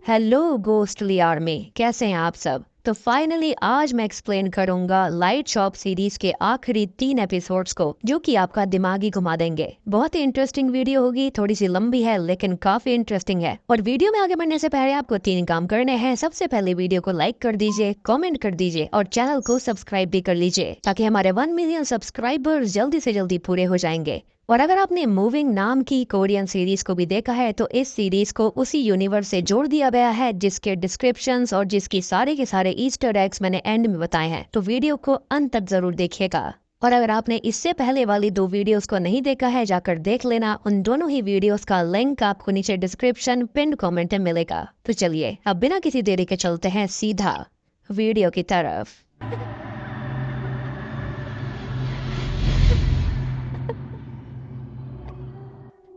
Hello ghostly army, कैसे हैं आप सब। तो फाइनली आज मैं एक्सप्लेन करूंगा लाइट शॉप सीरीज के आखिरी 3 एपिसोड्स को, जो कि आपका दिमाग ही घुमा देंगे। बहुत ही इंटरेस्टिंग वीडियो होगी, थोड़ी सी लंबी है लेकिन काफी इंटरेस्टिंग है। और वीडियो में आगे बढ़ने से पहले आपको 3 काम करने हैं। सबसे पहले वीडियो को लाइक कर दीजिए, कमेंट कर दीजिए और चैनल को सब्सक्राइब भी कर लीजिए, ताकि हमारे 1 मिलियन सब्सक्राइबर जल्दी से जल्दी पूरे हो जाएंगे। और अगर आपने मूविंग नाम की कोरियन सीरीज को भी देखा है तो इस सीरीज को उसी यूनिवर्स से जोड़ दिया गया है, जिसके डिस्क्रिप्शंस और जिसकी सारे के सारे ईस्टर एग्स मैंने एंड में बताए हैं। तो वीडियो को अंत तक जरूर देखिएगा। और अगर आपने इससे पहले वाली 2 वीडियोस को नहीं देखा है, जाकर देख लेना। उन दोनों ही वीडियोस का लिंक आपको नीचे डिस्क्रिप्शन पिन कमेंट में मिलेगा। तो चलिए अब बिना किसी देरी के चलते हैं सीधा वीडियो की तरफ।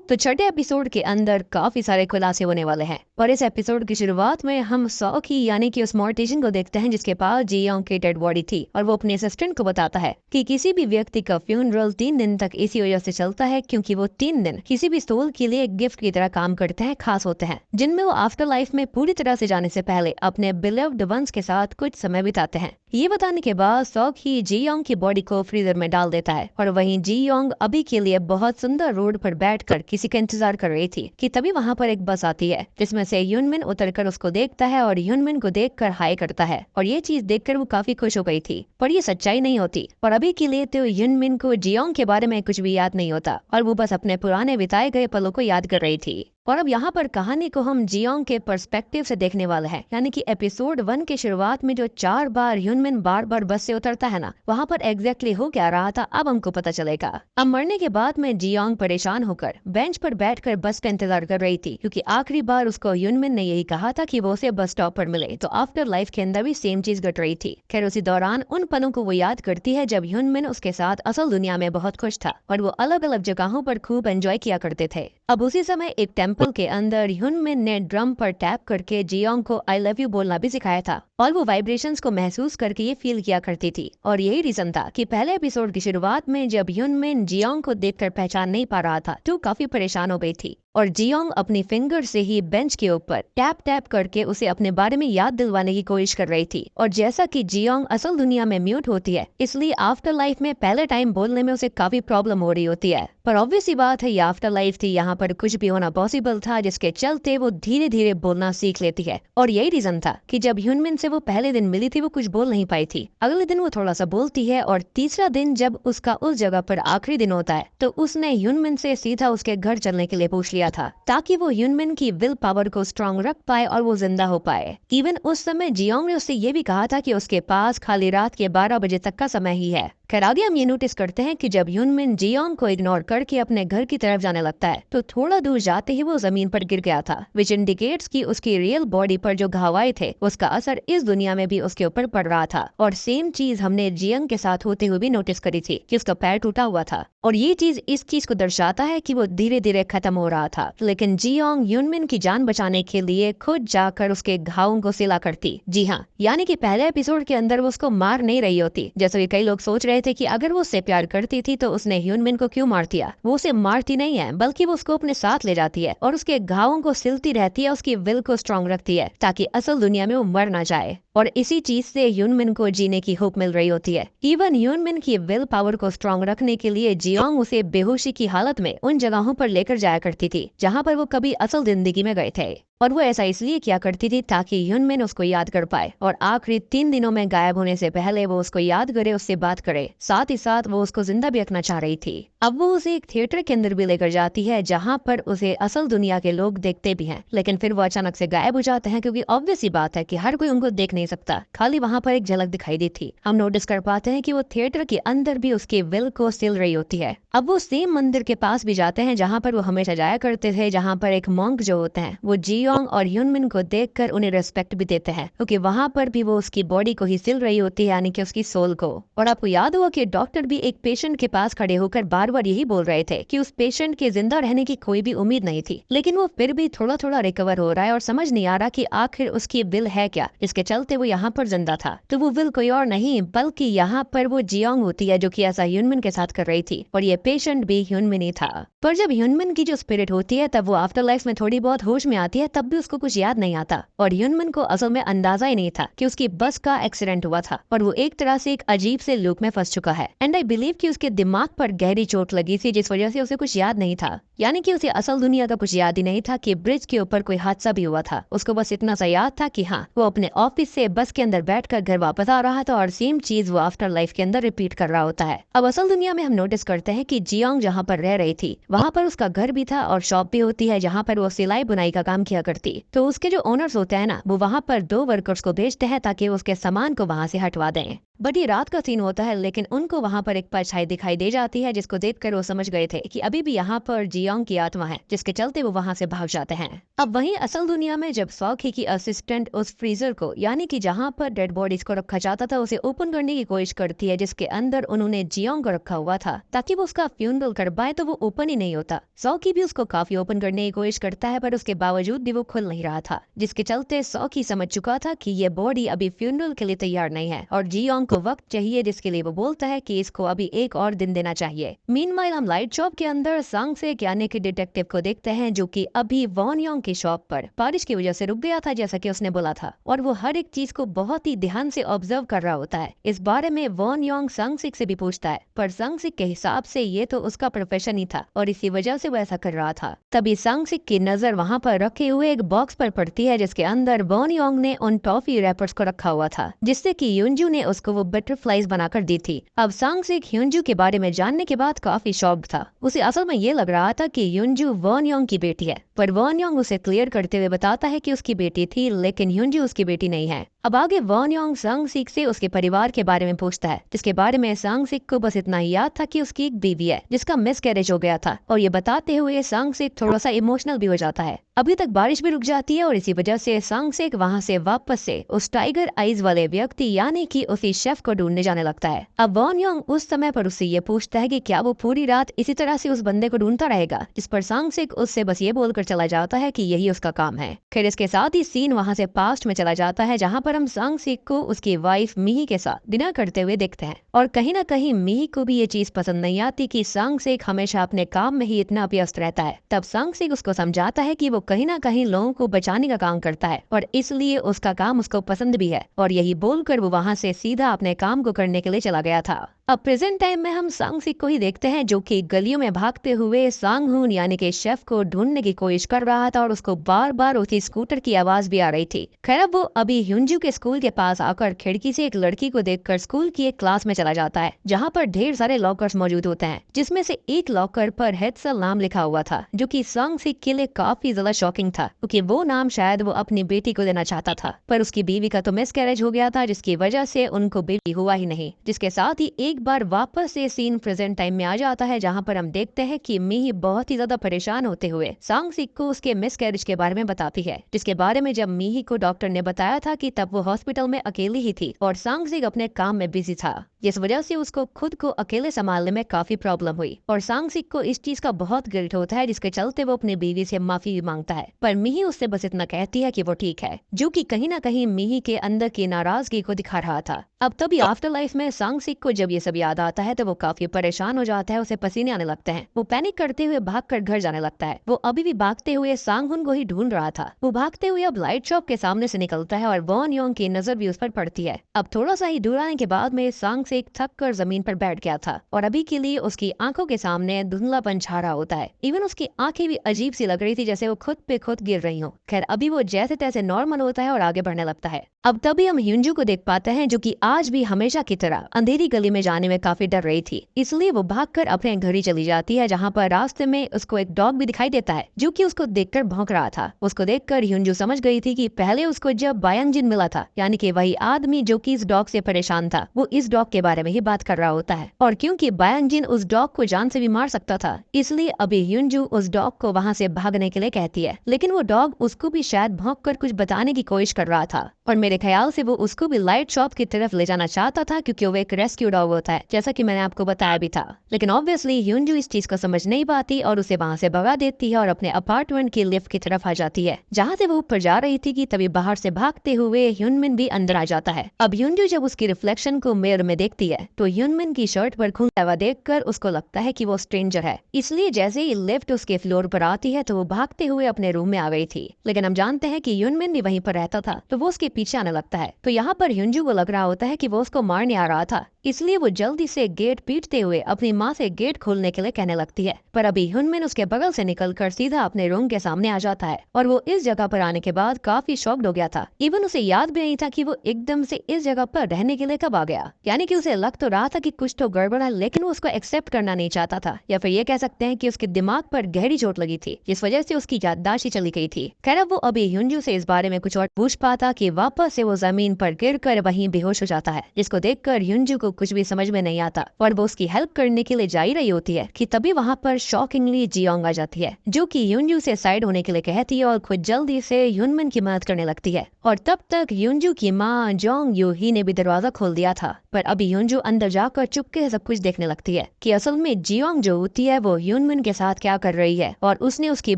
तो छठे एपिसोड के अंदर काफी सारे खुलासे होने वाले हैं। पर इस एपिसोड की शुरुआत में हम सौ की यानी कि उस मॉर्टिशियन को देखते हैं जिसके पास जी योंग की डेड बॉडी थी, और वो अपने असिस्टेंट को बताता है कि किसी भी व्यक्ति का फ्यूनरल 3 दिन तक इसी वजह से चलता है, क्योंकि वो 3 दिन किसी भी सोल के लिए एक गिफ्ट की तरह काम करते हैं, खास होते हैं, जिनमें वो आफ्टर लाइफ में पूरी तरह से जाने से पहले अपने बिलव्ड वंस के साथ कुछ समय बिताते हैं। ये बताने के बाद सॉक ही जी योंग की बॉडी को फ्रीजर में डाल देता है, और वहीं जी योंग अभी के लिए बहुत सुंदर रोड पर बैठकर किसी का इंतजार कर रही थी कि तभी वहाँ पर एक बस आती है, जिसमें से युनमिन उतरकर उसको देखता है और युनमिन को देखकर हाई करता है। और ये चीज देखकर वो काफी खुश हो गई थी, पर ये सच्चाई नहीं होती। और अभी के लिए तो युनमिन को जियोंग के बारे में कुछ भी याद नहीं होता, और वो बस अपने पुराने बिताए गए पलों को याद कर रही थी। और अब यहाँ पर कहानी को हम जियोंग के पर्सपेक्टिव से देखने वाले हैं, यानी कि एपिसोड 1 के शुरुआत में जो 4 बार युनमिन बार बार बस से उतरता है ना, वहाँ पर एग्जैक्टली हो क्या रहा था अब हमको पता चलेगा। अब मरने के बाद में जियोंग परेशान होकर बेंच पर बैठकर बस का इंतजार कर रही थी, क्योंकि आखिरी बार उसको युनमिन ने यही कहा था कि वो उसे बस स्टॉप पर मिले। तो आफ्टर लाइफ के अंदर भी सेम चीज घट रही थी। खैर उसी दौरान उन पलों को वो याद करती है जब युनमिन उसके साथ असल दुनिया में बहुत खुश था, और वो अलग अलग जगहों पर खूब एंजॉय किया करते थे। अब उसी समय एक टेम्पल के अंदर युनमिन ने ड्रम पर टैप करके जियोंग को आई लव यू बोलना भी सिखाया था, और वो वाइब्रेशंस को महसूस करके ये फील किया करती थी। और यही रीजन था कि पहले एपिसोड की शुरुआत में जब युनमिन जियोंग को देखकर पहचान नहीं पा रहा था तो काफी परेशान हो गई थी, और जियोंग अपनी फिंगर से ही बेंच के ऊपर टैप टैप करके उसे अपने बारे में याद दिलवाने की कोशिश कर रही थी। और जैसा कि जियोंग असल दुनिया में म्यूट होती है, इसलिए आफ्टर लाइफ में पहले टाइम बोलने में उसे काफी प्रॉब्लम हो रही होती है। पर ऑब्वियस सी बात है, ये आफ्टर लाइफ थी, यहाँ पर कुछ भी होना पॉसिबल था, जिसके चलते वो धीरे धीरे बोलना सीख लेती है। और यही रीजन था कि जब युनमिन से वो पहले दिन मिली थी वो कुछ बोल नहीं पाई थी। अगले दिन वो थोड़ा सा बोलती है, और तीसरा दिन जब उसका उस जगह पर आखिरी दिन होता है तो उसने युनमिन से सीधा उसके घर चलने के लिए पूछ लिया था, ताकि वो युनमिन की विल पावर को स्ट्रॉन्ग रख पाए और वो जिंदा हो पाए। इवन उस समय जियोंग ने उससे ये भी कहा था कि उसके पास खाली रात के 12 बजे तक का समय ही है। खैर आगे हम ये नोटिस करते हैं कि जब युनमिन जियोंग को इग्नोर करके अपने घर की तरफ जाने लगता है तो थोड़ा दूर जाते ही वो जमीन पर गिर गया था, विच इंडिकेट्स कि उसकी रियल बॉडी पर जो घाव आए थे उसका असर इस दुनिया में भी उसके ऊपर पड़ रहा था। और सेम चीज हमने जियोंग के साथ होते हुए भी नोटिस करी थी कि उसका पैर टूटा हुआ था, और ये चीज इस चीज को दर्शाता है कि वो धीरे धीरे खत्म हो रहा था। लेकिन जियोंग युनमिन की जान बचाने के लिए खुद जाकर उसके घावों को सिला करती। जी हाँ, यानी कि पहले एपिसोड के अंदर वो उसको मार नहीं रही होती, जैसे कि कई लोग सोच रहे थे कि अगर वो उससे प्यार करती थी तो उसने युनमिन को क्यों मार दिया। वो उसे मारती नहीं है, बल्कि वो उसको अपने साथ ले जाती है और उसके घावों को सिलती रहती है, उसकी विल को स्ट्रॉन्ग रखती है, ताकि असल दुनिया में वो मर ना जाए। और इसी चीज से युनमिन को जीने की होप मिल रही होती है। इवन युनमिन की विल पावर को स्ट्रॉन्ग रखने के लिए जियोंग उसे बेहोशी की हालत में उन जगहों पर लेकर जाया करती थी जहां पर वो कभी असल जिंदगी में गए थे, और वो ऐसा इसलिए किया करती थी ताकि युनमिन उसको याद कर पाए, और आखिरी 3 दिनों में गायब होने से पहले वो उसको याद करे, उससे बात करे, साथ ही साथ वो उसको जिंदा भी रखना चाह रही थी। अब वो उसे एक थिएटर के अंदर भी लेकर जाती है जहाँ पर उसे असल दुनिया के लोग देखते भी हैं, लेकिन फिर वो अचानक से गायब हो जाते हैं, क्योंकि ऑब्वियस ही बात है कि हर कोई उनको देख नहीं सकता, खाली वहाँ पर एक झलक दिखाई दी थी। हम नोटिस कर पाते हैं कि वो थिएटर के अंदर भी उसके विल को सिल रही होती है। अब वो सेम मंदिर के पास भी जाते हैं जहाँ पर वो हमेशा जाया करते थे, जहाँ पर एक मॉन्क जो होते हैं वो जियोंग और युनमिन को देखकर उन्हें रेस्पेक्ट भी देते हैं, क्योंकि वहाँ पर भी वो उसकी बॉडी को ही सिल रही होती है, यानी कि उसकी सोल को। और आपको याद होगा कि डॉक्टर भी एक पेशेंट के पास खड़े होकर बार बार यही बोल रहे थे कि उस पेशेंट के जिंदा रहने की कोई भी उम्मीद नहीं थी, लेकिन वो फिर भी थोड़ा थोड़ा रिकवर हो रहा है, और समझ नहीं आ रहा कि आखिर उसकी विल है क्या, जिसके चलते चलते वो यहाँ पर जिंदा था। तो वो विल कोई और नहीं बल्कि यहाँ पर वो जियोंग होती है, जो कि ऐसा ह्यूनमिन के साथ कर रही थी, और ये पेशेंट भी ह्यूनमिन ही था। पर जब ह्यूनमिन की जो स्पिरिट होती है तब वो आफ्टर लाइफ में थोड़ी बहुत होश में आती है, तब भी उसको कुछ याद नहीं आता, और ह्यूनमिन को असल में अंदाजा ही नहीं था कि उसकी बस का एक्सीडेंट हुआ था और वो एक तरह से एक अजीब से लूप में फंस चुका है। एंड आई बिलीव कि उसके दिमाग पर गहरी चोट लगी थी, जिस वजह से उसे कुछ याद नहीं था, यानी कि उसे असल दुनिया का कुछ याद ही नहीं था कि ब्रिज के ऊपर कोई हादसा भी हुआ था। उसको बस इतना सा याद था कि हाँ, वो अपने ऑफिस से बस के अंदर बैठकर घर वापस आ रहा था, और सेम चीज वो आफ्टर लाइफ के अंदर रिपीट कर रहा होता है। अब असल दुनिया में हम नोटिस करते हैं कि जियोंग जहाँ पर रह रही थी वहाँ पर उसका घर भी था और शॉप भी होती है, जहाँ पर वो सिलाई बुनाई का काम किया करती। तो उसके जो ओनर्स होते हैं ना, वो वहाँ पर 2 वर्कर्स को भेजते हैं ताकि वो उसके सामान को वहाँ से हटवा दें। बट ये रात का सीन होता है, लेकिन उनको वहाँ पर एक परछाई दिखाई दे जाती है, जिसको देखकर वो समझ गए थे कि अभी भी यहाँ पर जियोंग की आत्मा है, जिसके चलते वो वहाँ से भाग जाते हैं। अब वहीं असल दुनिया में जब सौखी की असिस्टेंट उस फ्रीजर को, यानी कि जहाँ पर डेड बॉडीज को रखा जाता था, उसे ओपन करने की कोशिश करती है, जिसके अंदर उन्होंने जियोंग को रखा हुआ था ताकि वो उसका फ्यूनरल करवाए, तो वो ओपन ही नहीं होता। सौखी भी उसको काफी ओपन करने की कोशिश करता है, पर उसके बावजूद भी वो खुल नहीं रहा था, जिसके चलते सौखी समझ चुका था कि ये बॉडी अभी फ्यूनरल के लिए तैयार नहीं है और जियोंग को वक्त चाहिए, जिसके लिए वो बोलता है कि इसको अभी एक और दिन देना चाहिए। मीनवाइल हम लाइट शॉप के अंदर सांग सेक यानी कि डिटेक्टिव को देखते हैं, जो कि अभी वॉन योंग की शॉप पर बारिश की वजह से रुक गया था, जैसा कि उसने बोला था, और वो हर एक चीज को बहुत ही ध्यान से ऑब्जर्व कर रहा होता है। इस बारे में वॉन योंग सांग सेक से भी पूछता है, पर सांग सेक के हिसाब से ये तो उसका प्रोफेशन ही था और इसी वजह से वो ऐसा कर रहा था। तभी सांग सेक की नजर वहाँ पर रखे हुए एक बॉक्स पर पड़ती है, जिसके अंदर वॉन योंग ने उन टॉफी रैपर्स को रखा हुआ था, जिससे कि युनजू ने उसको वो बटरफ्लाईज बनाकर दी थी। अब सांग सेक युनजू के बारे में जानने के बाद काफी शॉक्ड था। उसे असल में ये लग रहा था कि युनजू वॉन योंग की बेटी है, पर वॉन योंग उसे क्लियर करते हुए बताता है कि उसकी बेटी थी, लेकिन युनजू उसकी बेटी नहीं है। अब आगे वॉन योंग सांग सेक से उसके परिवार के बारे में पूछता है, जिसके बारे में सांग सेक को बस इतना ही याद था कि उसकी एक बीवी है जिसका मिसकैरेज हो गया था, और ये बताते हुए सांग सेक थोड़ा सा इमोशनल भी हो जाता है। अभी तक बारिश भी रुक जाती है और इसी वजह से सांग सेक वहाँ से वापस से उस टाइगर आईज वाले व्यक्ति यानी कि उसी शेफ को ढूंढने जाने लगता है। अब वॉन योंग उस समय पर उससे ये पूछता है कि क्या वो पूरी रात इसी तरह से उस बंदे को ढूंढता रहेगा, जिस पर सांग सेक उससे बस ये बोलकर चला जाता है कि यही उसका काम है। खैर इसके साथ ही सीन वहाँ से पास्ट में चला जाता है, जहाँ पर हम सांग सेक को उसकी वाइफ मिही के साथ डिनर करते हुए देखते हैं, और कहीं ना कहीं मिही को भी ये चीज पसंद नहीं आती कि सांग सेक हमेशा अपने काम में ही इतना व्यस्त रहता है। तब सांग सेक उसको समझाता है कि वो कहीं ना कहीं लोगों को बचाने का काम करता है और इसलिए उसका काम उसको पसंद भी है, और यही बोलकर वो वहाँ से सीधा अपने काम को करने के लिए चला गया था। अब प्रेजेंट टाइम में हम सांग सेक को ही देखते हैं, जो कि गलियों में भागते हुए सांग हुन यानी कि शेफ को ढूंढने की कोशिश कर रहा था, और उसको बार बार उसी स्कूटर की आवाज भी आ रही थी। खैर अब वो अभी युनजू के स्कूल के पास आकर खिड़की से एक लड़की को देखकर स्कूल की एक क्लास में चला जाता है, जहाँ पर ढेर सारे लॉकर्स मौजूद होते हैं, जिसमें से एक लॉकर पर हेत्सल नाम लिखा हुआ था, जो कि सांग सेक के लिए काफी ज्यादा शॉकिंग था, क्योंकि वो नाम शायद वो अपनी बेटी को देना चाहता था, पर उसकी बीवी का तो मिसकैरेज हो गया था, जिसकी वजह से उनको बेबी हुआ ही नहीं। जिसके साथ ही एक बार वापस से सीन प्रेजेंट टाइम में आ जाता है, जहाँ पर हम देखते हैं कि मिही बहुत ही ज्यादा परेशान होते हुए सांग सेक को उसके मिसकैरेज के बारे में बताती है, जिसके बारे में जब मिही को डॉक्टर ने बताया था कि तब वो हॉस्पिटल में अकेली ही थी और सांग सेक अपने काम में बिजी था, जिस वजह से उसको खुद को अकेले संभालने में काफी प्रॉब्लम हुई, और सांग सेक को इस चीज का बहुत गिल्ट होता है, जिसके चलते वो अपनी बीवी से माफी भी मांगता है, पर मिही उससे बस इतना कहती है कि वो ठीक है, जो कि कहीं ना कहीं मिही के अंदर की नाराजगी को दिखा रहा था। अब तभी आफ्टर लाइफ में सांग सेक को जब ये सब याद आता है तो वो काफी परेशान हो जाता है, उसे पसीने आने लगते हैं, वो पैनिक करते हुए भागकर घर जाने लगता है। वो अभी भी भागते हुए सांग हुन को ही ढूंढ रहा था। वो भागते हुए अब लाइट शॉप के सामने से निकलता है और वॉन योंग की नजर भी उस पर पड़ती है। अब थोड़ा सा ही दूर आने के बाद में सांग सेक थक कर जमीन पर बैठ गया था, और अभी के लिए उसकी आंखों के सामने धुंधलापन छा रहा होता है। इवन उसकी आंखें भी अजीब सी लग रही थी, जैसे वो खुद पे खुद गिर रही हो। खैर अभी वो जैसे तैसे नॉर्मल होता है और आगे बढ़ने लगता है। अब तभी हम युनजू को देख पाते हैं, जो कि आज भी हमेशा की तरह अंधेरी गली में जाने में काफी डर रही थी, इसलिए वो भागकर अपने घर ही चली जाती है, जहाँ पर रास्ते में उसको एक डॉग भी दिखाई देता है, जो कि उसको देखकर भौंक रहा था। उसको देखकर युनजू समझ गई थी कि पहले उसको जब बायांगजिन मिला था, यानी कि वही आदमी जो कि इस डॉग से परेशान था, वो इस डॉग के बारे में ही बात कर रहा होता है, और क्योंकि बायांगजिन उस डॉग को जान से भी मार सकता था, इसलिए अभी युनजू उस डॉग को वहाँ से भागने के लिए कहती है, लेकिन वो डॉग उसको भी शायद भौंक कर कुछ बताने की कोशिश कर रहा था। और मेरे ख्याल से वो उसको भी लाइट शॉप की तरफ ले जाना चाहता था क्योंकि वो एक रेस्क्यू डॉग होता है, जैसा कि मैंने आपको बताया भी था। लेकिन ऑब्वियसली ह्यूनजू इस चीज को समझ नहीं पाती और उसे वहाँ से भगा देती है और अपने अपार्टमेंट की लिफ्ट की तरफ आ जाती है, जहाँ से वो ऊपर जा रही थी कि तभी बाहर से भागते हुए ह्यूनमिन भी अंदर आ जाता है। अब ह्यूनजू जब उसकी रिफ्लेक्शन को मिरर में देखती है तो ह्यूनमिन की शर्ट पर खून लगा देखकर उसको लगता है कि वो स्ट्रेंजर है, इसलिए जैसे ही लिफ्ट उसके फ्लोर पर आती है तो वो भागते हुए अपने रूम में आ गई थी। लेकिन हम जानते हैं कि ह्यूनमिन भी वहीं पर रहता था, तो वो उसके पीछे आने लगता है। तो यहाँ पर ह्यूनजू को लग रहा होता है कि वो उसको मारने आ रहा था, इसलिए वो जल्दी से गेट पीटते हुए अपनी माँ से गेट खोलने के लिए कहने लगती है। पर अभी ह्यूनमिन उसके बगल से निकलकर सीधा अपने रूम के सामने आ जाता है और वो इस जगह पर आने के बाद काफी शॉक्ड हो गया था। इवन उसे याद भी नहीं था कि वो एकदम से इस जगह पर रहने के लिए कब आ गया। यानी कि उसे लग तो रहा था कि कुछ तो गड़बड़ है, लेकिन वो उसको एक्सेप्ट करना नहीं चाहता था, या फिर ये कह सकते हैं कि उसके दिमाग पर गहरी चोट लगी थी जिस वजह से उसकी याददाश्त ही चली गई थी। खैर वो अभी ह्यूनजू से इस बारे में कुछ और पूछ पाता कि वापस से वो जमीन पर गिरकर वहीं बेहोश हो जाता है, जिसको देखकर ह्यूनजू को कुछ भी समझ में नहीं आता और वो उसकी हेल्प करने के लिए जा ही रही होती है कि तभी वहाँ पर शॉकिंगली जियोंग आ जाती है, जो कि ह्यूनजू से साइड होने के लिए कहती है और खुद जल्दी से ह्यूनमिन की मदद करने लगती है। और तब तक ह्यूनजू की माँ जोंग यूही ने भी दरवाजा खोल दिया था, पर अभी ह्यूनजू अंदर जाकर चुपके से सब कुछ देखने लगती है कि असल में जियोंग जो होती है वो ह्यूनमिन के साथ क्या कर रही है, और उसने उसकी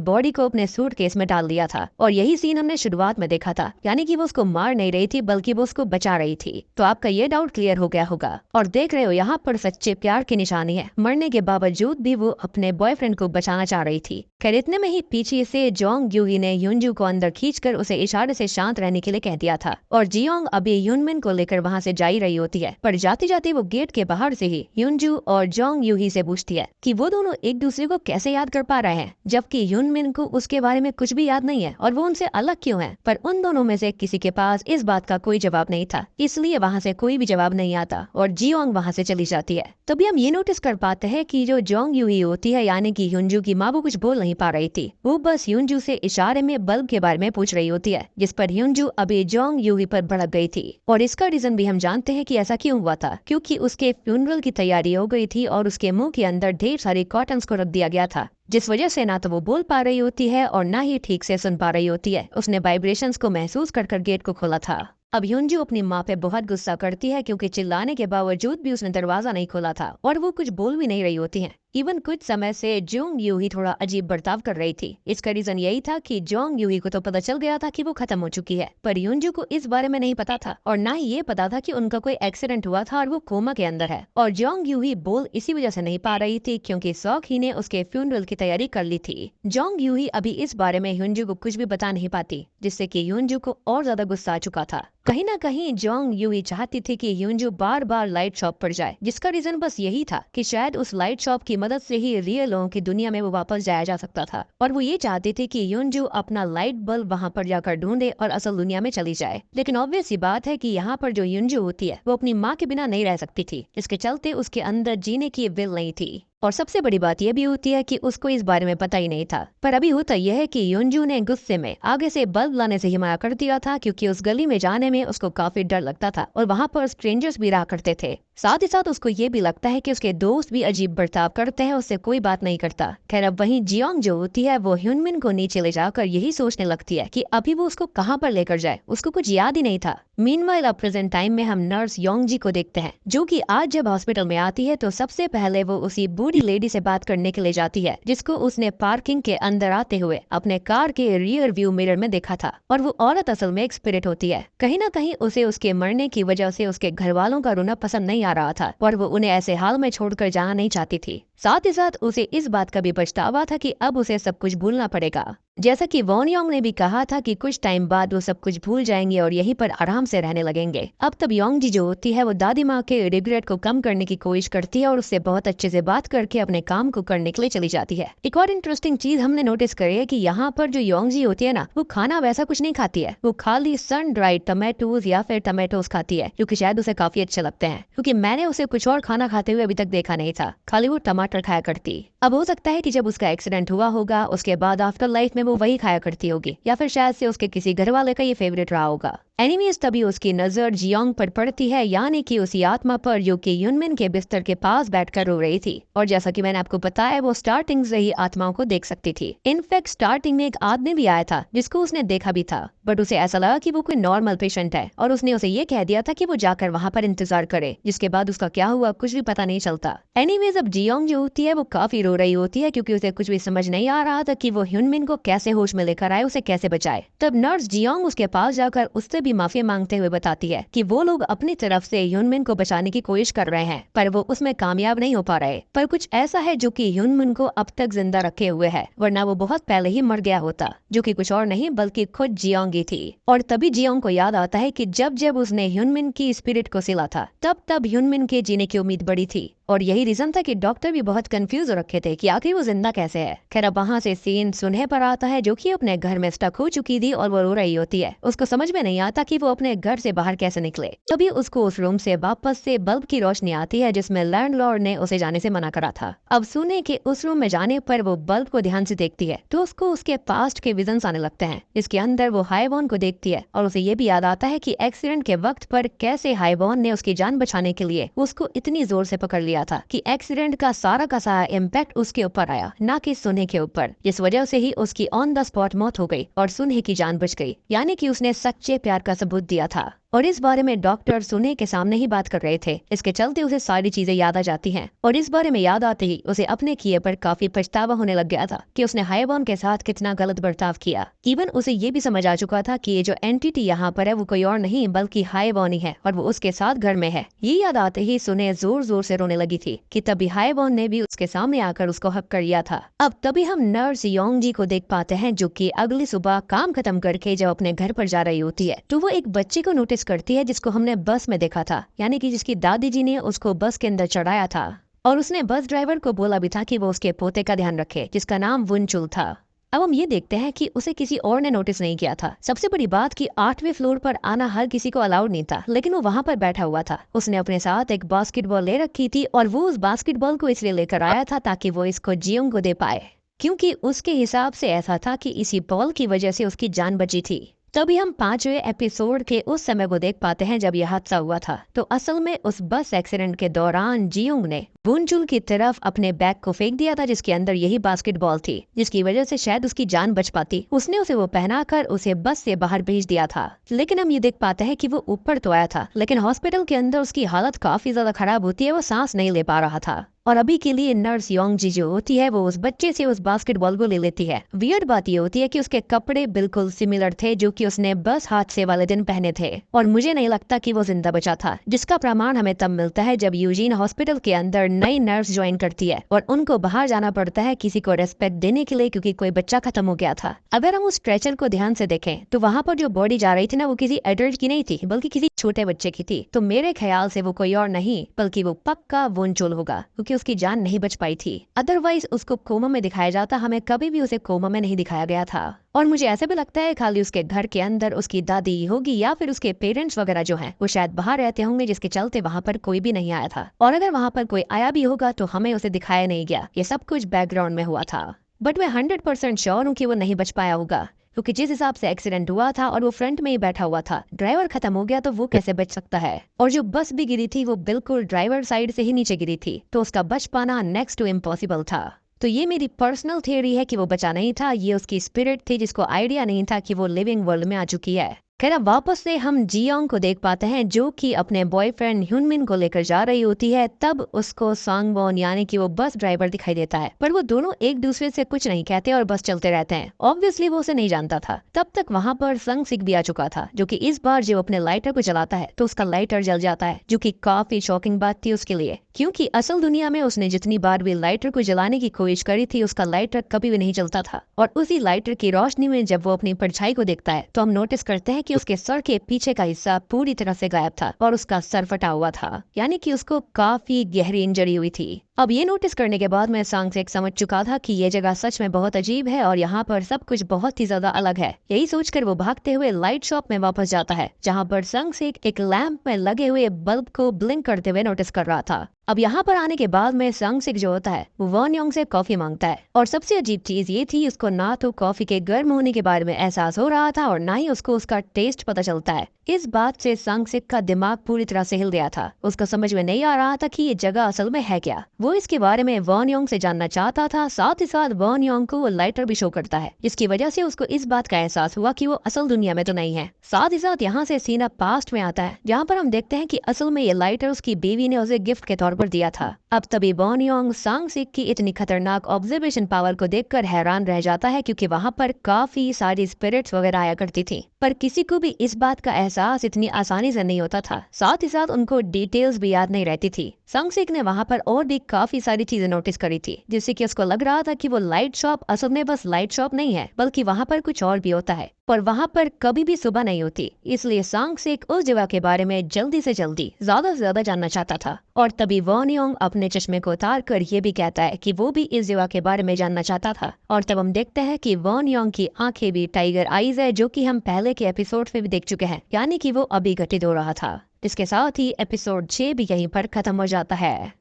बॉडी को अपने सूटकेस में डाल दिया था। और यही सीन हमने शुरुआत में देखा था, यानी कि वो उसको मार नहीं रही थी बल्कि वो उसको बचा रही थी। तो आपका ये डाउट क्लियर हो गया होगा। और देख रहे हो यहाँ पर सच्चे प्यार की निशानी है, मरने के बावजूद भी वो अपने बॉयफ्रेंड को बचाना चाह रही थी। खैर इतने में ही पीछे से जोंग यूही ने ह्यूनजू को अंदर खींचकर उसे इशारे से शांत रहने के लिए कह दिया था, और जियोंग अभी ह्यूनमिन को लेकर वहाँ से जा ही रही होती है। पर जाते जाते वो गेट के बाहर से ही ह्यूनजू और जोंग यूही से पूछती है कि वो दोनों एक दूसरे को कैसे याद कर पा रहे हैं, जबकि ह्यूनमिन को उसके बारे में कुछ भी याद नहीं है और वो उनसे अलग क्यों है। पर उन दोनों में से किसी के पास इस बात का कोई जवाब नहीं था, इसलिए वहाँ से कोई भी जवाब नहीं आता और जियोंग वहाँ से चली जाती है। तभी हम ये नोटिस कर पाते हैं कि जो जोंग यूही होती है, यानी कि ह्यूनजू की माँ, वो कुछ बोल नहीं पा रही थी। वो बस ह्यूनजू से इशारे में बल्ब के बारे में पूछ रही होती है, जिस पर ह्यूनजू अभी जोंग यूही पर भड़क गई थी। और इसका रीजन भी हम जानते हैं कि ऐसा क्यों हुआ था, क्योंकि उसके फ्यूनरल की तैयारी हो गई थी और उसके मुंह के अंदर ढेर सारी कॉटन्स को रख दिया गया था, जिस वजह से ना तो वो बोल पा रही होती है और ना ही ठीक से सुन पा रही होती है। उसने वाइब्रेशंस को महसूस कर गेट को खोला था। अब ह्यूनजू अपनी माँ पे बहुत गुस्सा करती है क्योंकि चिल्लाने के बावजूद भी उसने दरवाजा नहीं खोला था और वो कुछ बोल भी नहीं रही होती है। इवन कुछ समय से जोंग यूही थोड़ा अजीब बर्ताव कर रही थी। इसका रीजन यही था कि जोंग यूही को तो पता चल गया था कि वो खत्म हो चुकी है, पर ह्यूनजू को इस बारे में नहीं पता था और ना ही ये पता था कि उनका कोई एक्सीडेंट हुआ था और वो कोमा के अंदर है। और जोंग यूही बोल इसी वजह से नहीं पा रही थी क्योंकि सॉक ही ने उसके फ्यूनरल की तैयारी कर ली थी। जोंग यूही अभी इस बारे में ह्यूनजू को कुछ भी बता नहीं पाती, जिससे कि ह्यूनजू को और ज्यादा गुस्सा आ चुका था। कहीं ना कहीं जोंग यूही चाहती थी कि ह्यूनजू बार बार लाइट शॉप पर जाए, जिसका रीजन बस यही था कि शायद उस लाइट शॉप की मदद से ही रियल लोगों की दुनिया में वो वापस जाया जा सकता था। और वो ये चाहती थी कि ह्यूनजू अपना लाइट बल्ब वहाँ पर जाकर ढूंढे और असल दुनिया में चली जाए। लेकिन ऑब्वियस सी बात है कि यहाँ पर जो ह्यूनजू होती है वो अपनी माँ के बिना नहीं रह सकती थी, इसके चलते उसके अंदर जीने की विल नहीं थी। और सबसे बड़ी बात यह भी होती है कि उसको इस बारे में पता ही नहीं था। पर अभी होता यह है कि ह्यूनजू ने गुस्से में आगे से बल्ब लाने से ही मना कर दिया था, क्योंकि उस गली में जाने में उसको काफी डर लगता था और वहाँ पर स्ट्रेंजर्स भी रहा करते थे। साथ ही साथ उसको ये भी लगता है कि उसके दोस्त भी अजीब बर्ताव करते हैं, उससे कोई बात नहीं करता। खैर अब वहीं जियोंग जो होती है वो ह्यूनमिन को नीचे ले जाकर यही सोचने लगती है कि अभी वो उसको कहाँ पर लेकर जाए, उसको कुछ याद ही नहीं था। मीनवाइल अब प्रेजेंट टाइम में हम नर्स योंगजी को देखते हैं, जो कि आज जब हॉस्पिटल में आती है तो सबसे पहले वो उसी बूढ़ी लेडी से बात करने के लिए जाती है, जिसको उसने पार्किंग के अंदर आते हुए अपने कार के रियर व्यू मिरर में देखा था। और वो औरत असल में एक स्पिरिट होती है। कहीं ना कहीं उसे उसके मरने की वजह से उसके घर वालों का रोना पसंद नहीं आ रहा था और वो उन्हें ऐसे हाल में छोड़कर जाना नहीं चाहती थी। साथ ही साथ उसे इस बात का भी पछतावा था कि अब उसे सब कुछ भूलना पड़ेगा। जैसा कि वॉन योंग ने भी कहा था कि कुछ टाइम बाद वो सब कुछ भूल जाएंगे और यहीं पर आराम से रहने लगेंगे। अब तब योंगजी जो होती है वो दादी माँ के रिग्रेट को कम करने की कोशिश करती है और उससे बहुत अच्छे से बात करके अपने काम को करने के लिए चली जाती है। एक और इंटरेस्टिंग चीज हमने नोटिस करी है कि यहाँ पर जो योंगजी होती है ना, वो खाना वैसा कुछ नहीं खाती है। वो खाली सन ड्राइड टमेटोज या फिर टमेटोज खाती है, जो कि शायद उसे काफी अच्छे लगते हैं, क्योंकि मैंने उसे कुछ और खाना खाते हुए अभी तक देखा नहीं था। खाली वो टमाटर खाया करती। अब हो सकता है कि जब उसका एक्सीडेंट हुआ होगा उसके बाद आफ्टर लाइफ में वो वही खाया करती होगी, या फिर शायद से उसके किसी घर वाले का ये फेवरेट रहा होगा। एनीवेज तभी उसकी नजर जियोंग पर पड़ती है, यानी कि उसी आत्मा पर जो कि यूनमिन के बिस्तर के पास बैठकर रो रही थी। और जैसा कि मैंने आपको बताया, वो स्टार्टिंग से ही आत्माओं को देख सकती थी। इनफैक्ट स्टार्टिंग में एक आदमी भी आया था जिसको उसने देखा भी था, बट उसे ऐसा लगा कि वो कोई नॉर्मल पेशेंट है और उसने उसे ये कह दिया था कि वो जाकर वहाँ पर इंतजार करे। जिसके बाद उसका क्या हुआ कुछ भी पता नहीं चलता। एनीवेज अब जियोंग जो होती है वो काफी रो रही होती है, क्योंकि उसे कुछ भी समझ नहीं आ रहा था कि वो ह्यूनमिन को कैसे होश में लेकर आए, उसे कैसे बचाए। तब नर्स जियोंग उसके पास जाकर उससे भी माफी मांगते हुए बताती है कि वो लोग अपनी तरफ से ह्यूनमिन को बचाने की कोशिश कर रहे हैं, पर वो उसमें कामयाब नहीं हो पा रहे। पर कुछ ऐसा है जो कि ह्यूनमिन को अब तक जिंदा रखे हुए है, वरना वो बहुत पहले ही मर गया होता, जो कि कुछ और नहीं बल्कि खुद जियोंग ही थी। और तभी जियोंग को याद आता है कि जब जब उसने ह्यूनमिन की स्पिरिट को सिला था, तब ह्यूनमिन के जीने की उम्मीद बड़ी थी। और यही रीजन था कि डॉक्टर भी बहुत कंफ्यूज हो रखे थे कि आखिर वो जिंदा कैसे है। खैर अब वहाँ से सीन सुनहे पर आता है, जो कि अपने घर में स्टक हो चुकी थी और वो रो रही होती है। उसको समझ में नहीं आता कि वो अपने घर से बाहर कैसे निकले। तभी उसको उस रूम से वापस से बल्ब की रोशनी आती है जिसमें लैंडलॉर्ड ने उसे जाने से मना करा था। अब सुने के उस रूम में जाने पर वो बल्ब को ध्यान से देखती है तो उसको उसके पास्ट के विजन्स आने लगते हैं। इसके अंदर वो हाइवॉन को देखती है और उसे ये भी याद आता है कि एक्सीडेंट के वक्त पर कैसे हाइवॉन ने उसकी जान बचाने के लिए उसको इतनी जोर से पकड़ लिया था कि एक्सीडेंट का सारा इम्पैक्ट उसके ऊपर आया, ना कि सुनहे के ऊपर। जिस वजह से ही उसकी ऑन द स्पॉट मौत हो गई और सुनहे की जान बच गई, यानी कि उसने सच्चे प्यार का सबूत दिया था। और इस बारे में डॉक्टर सुनहे के सामने ही बात कर रहे थे। इसके चलते उसे सारी चीजें याद आ जाती हैं और इस बारे में याद आते ही उसे अपने किए पर काफी पछतावा होने लग गया था कि उसने हाइवॉन के साथ कितना गलत बर्ताव किया। इवन उसे ये भी समझ आ चुका था कि ये जो एंटिटी यहाँ पर है वो कोई और नहीं बल्कि हाइवॉन ही है और वो उसके साथ घर में है। ये याद आते ही सुनहे जोर जोर से रोने लगी थी कि तभी हाइवॉन ने भी उसके सामने आकर उसको हक कर लिया था। अब तभी हम नर्स योंग जी को देख पाते हैं, जो कि अगली सुबह काम खत्म करके जब अपने घर पर जा रही होती है तो वो एक बच्चे को नोटिस करती है जिसको हमने बस में देखा था, यानी कि जिसकी दादी जी ने उसको बस के अंदर चढ़ाया था। और उसने बस ड्राइवर को बोला भी था कि वो उसके पोते का ध्यान रखे, जिसका नाम वुनचुल था। अब हम ये देखते हैं कि उसे किसी और ने नोटिस नहीं किया था। सबसे बड़ी बात कि 8वें फ्लोर पर आना हर किसी को अलाउड नहीं था, लेकिन वो वहाँ पर बैठा हुआ था। उसने अपने साथ एक बास्केटबॉल ले रखी थी और वो उस बास्केटबॉल को इसलिए लेकर आया था ताकि वो इसको जियोंग को दे पाए, क्योंकि उसके हिसाब से ऐसा था कि इसी बॉल की वजह से उसकी जान बची थी। तभी हम 5वें एपिसोड के उस समय को देख पाते हैं जब यह हादसा हुआ था। तो असल में उस बस एक्सीडेंट के दौरान जियोंग ने वुनचुल की तरफ अपने बैग को फेंक दिया था, जिसके अंदर यही बास्केटबॉल थी, जिसकी वजह से शायद उसकी जान बच पाती। उसने उसे वो पहनाकर उसे बस से बाहर भेज दिया था। लेकिन हम ये देख पाते हैं कि वो ऊपर तो आया था, लेकिन हॉस्पिटल के अंदर उसकी हालत काफी ज्यादा खराब होती है, वो सांस नहीं ले पा रहा था। और अभी के लिए नर्स योंग जी जो होती है वो उस बच्चे से उस बास्केटबॉल को ले लेती है। वियर्ड बात ये होती है कि उसके कपड़े बिल्कुल सिमिलर थे जो कि उसने बस हादसे वाले दिन पहने थे, और मुझे नहीं लगता कि वो जिंदा बचा था, जिसका प्रमाण हमें तब मिलता है जब यूजीन हॉस्पिटल के अंदर नई नर्स ज्वाइन करती है और उनको बाहर जाना पड़ता है किसी को रेस्पेक्ट देने के लिए, क्योंकि कोई बच्चा खत्म हो गया था। अगर हम उस स्ट्रेचर को ध्यान से देखें तो वहाँ पर जो बॉडी जा रही थी ना, वो किसी एडल्ट की नहीं थी बल्कि किसी छोटे बच्चे की थी। तो मेरे ख्याल से वो कोई और नहीं बल्कि वो पक्का वुनचुल होगा, क्योंकि उसकी जान नहीं बच पाई थी। अदरवाइज उसको कोमा में दिखाया जाता, हमें कभी भी उसे कोमा में नहीं दिखाया गया था। और मुझे ऐसे भी लगता है खाली उसके घर के अंदर उसकी दादी होगी या फिर उसके पेरेंट्स वगैरह जो हैं वो शायद बाहर रहते होंगे, जिसके चलते वहाँ पर कोई भी नहीं आया था। और अगर वहाँ पर कोई आया भी होगा तो हमें उसे दिखाया नहीं गया, ये सब कुछ बैकग्राउंड में हुआ था। बट मैं 100% श्योर हूँ कि वो नहीं बच पाया होगा, क्योंकि जिस हिसाब से एक्सीडेंट हुआ था और वो फ्रंट में ही बैठा हुआ था, ड्राइवर खत्म हो गया तो वो कैसे बच सकता है। और जो बस भी गिरी थी वो बिल्कुल ड्राइवर साइड से ही नीचे गिरी थी, तो उसका बच पाना नेक्स्ट टू इम्पॉसिबल था। तो ये मेरी पर्सनल थ्योरी है कि वो बचा नहीं था, ये उसकी स्पिरिट थी जिसको आइडिया नहीं था कि वो लिविंग वर्ल्ड में आ चुकी है। खैर अब वापस से हम जियोंग को देख पाते हैं जो कि अपने बॉयफ्रेंड ह्यूनमिन को लेकर जा रही होती है। तब उसको सांगवॉन यानी कि वो बस ड्राइवर दिखाई देता है, पर वो दोनों एक दूसरे से कुछ नहीं कहते और बस चलते रहते हैं। ऑब्वियसली वो उसे नहीं जानता था। तब तक वहाँ पर संग सिक भी आ चुका था, जो कि इस बार जब अपने लाइटर को जलाता है तो उसका लाइटर जल जाता है, जो कि काफी शॉकिंग बात थी उसके लिए, क्योंकि असल दुनिया में उसने जितनी बार भी लाइटर को जलाने की कोशिश करी थी उसका लाइटर कभी भी नहीं जलता था। और उसी लाइटर की रोशनी में जब वो अपनी परछाई को देखता है तो हम नोटिस करते हैं कि उसके सर के पीछे का हिस्सा पूरी तरह से गायब था और उसका सर फटा हुआ था, यानी कि उसको काफी गहरी इंजरी हुई थी। अब ये नोटिस करने के बाद मैं सांग से समझ चुका था कि ये जगह सच में बहुत अजीब है और यहाँ पर सब कुछ बहुत ही ज्यादा अलग है। यही सोचकर वो भागते हुए लाइट शॉप में वापस जाता है, जहाँ पर संग से एक लैंप में लगे हुए बल्ब को ब्लिंक करते हुए नोटिस कर रहा था। अब यहाँ पर आने के बाद में संगसिक जो होता है वो वन योंग से कॉफी मांगता है, और सबसे अजीब चीज ये थी उसको ना तो कॉफी के गर्म होने के बारे में एहसास हो रहा था और ना ही उसको उसका टेस्ट पता चलता है। इस बात से संगसिक का दिमाग पूरी तरह से हिल गया था। उसको समझ में नहीं आ रहा था कि ये जगह असल में है क्या। वो इसके बारे में वन योंग से जानना चाहता था। साथ ही साथ वन योंग को वो लाइटर भी शो करता है, जिसकी वजह से उसको इस बात का एहसास हुआ कि वो असल दुनिया में तो नहीं है। साथ ही साथ यहाँ से सीना पास्ट में आता है, जहाँ पर हम देखते हैं कि असल में ये लाइटर उसकी बीवी ने उसे गिफ्ट के तौर पर दिया था। अब तभी वन योंग सांगसिक की इतनी खतरनाक ऑब्जर्वेशन पावर को देखकर हैरान रह जाता है, क्योंकि वहाँ पर काफी सारी स्पिरिट्स वगैरह आया करती थी, पर किसी को भी इस बात का एहसास इतनी आसानी से नहीं होता था। साथ ही साथ उनको डिटेल्स भी याद नहीं रहती थी। सांगसिक ने वहाँ पर और भी काफी सारी चीजें नोटिस करी थी, जिससे कि उसको लग रहा था कि वो लाइट शॉप असल में बस लाइट शॉप नहीं है, बल्कि वहाँ पर कुछ और भी होता है, पर वहाँ पर कभी भी सुबह नहीं होती। इसलिए सांगसिक उस जगह के बारे में जल्दी से जल्दी ज्यादा से ज्यादा जानना चाहता था। और तभी वन योंग अपने चश्मे को उतार कर ये भी कहता है कि वो भी इस जगह के बारे में जानना चाहता था। और तब हम देखते हैं कि वन योंग की आंखें भी टाइगर आईज है, जो कि हम पहले के एपिसोड में भी देख चुके हैं, यानी कि वो अभी घटित हो रहा था। इसके साथ ही एपिसोड 6 भी यहीं पर खत्म हो जाता है।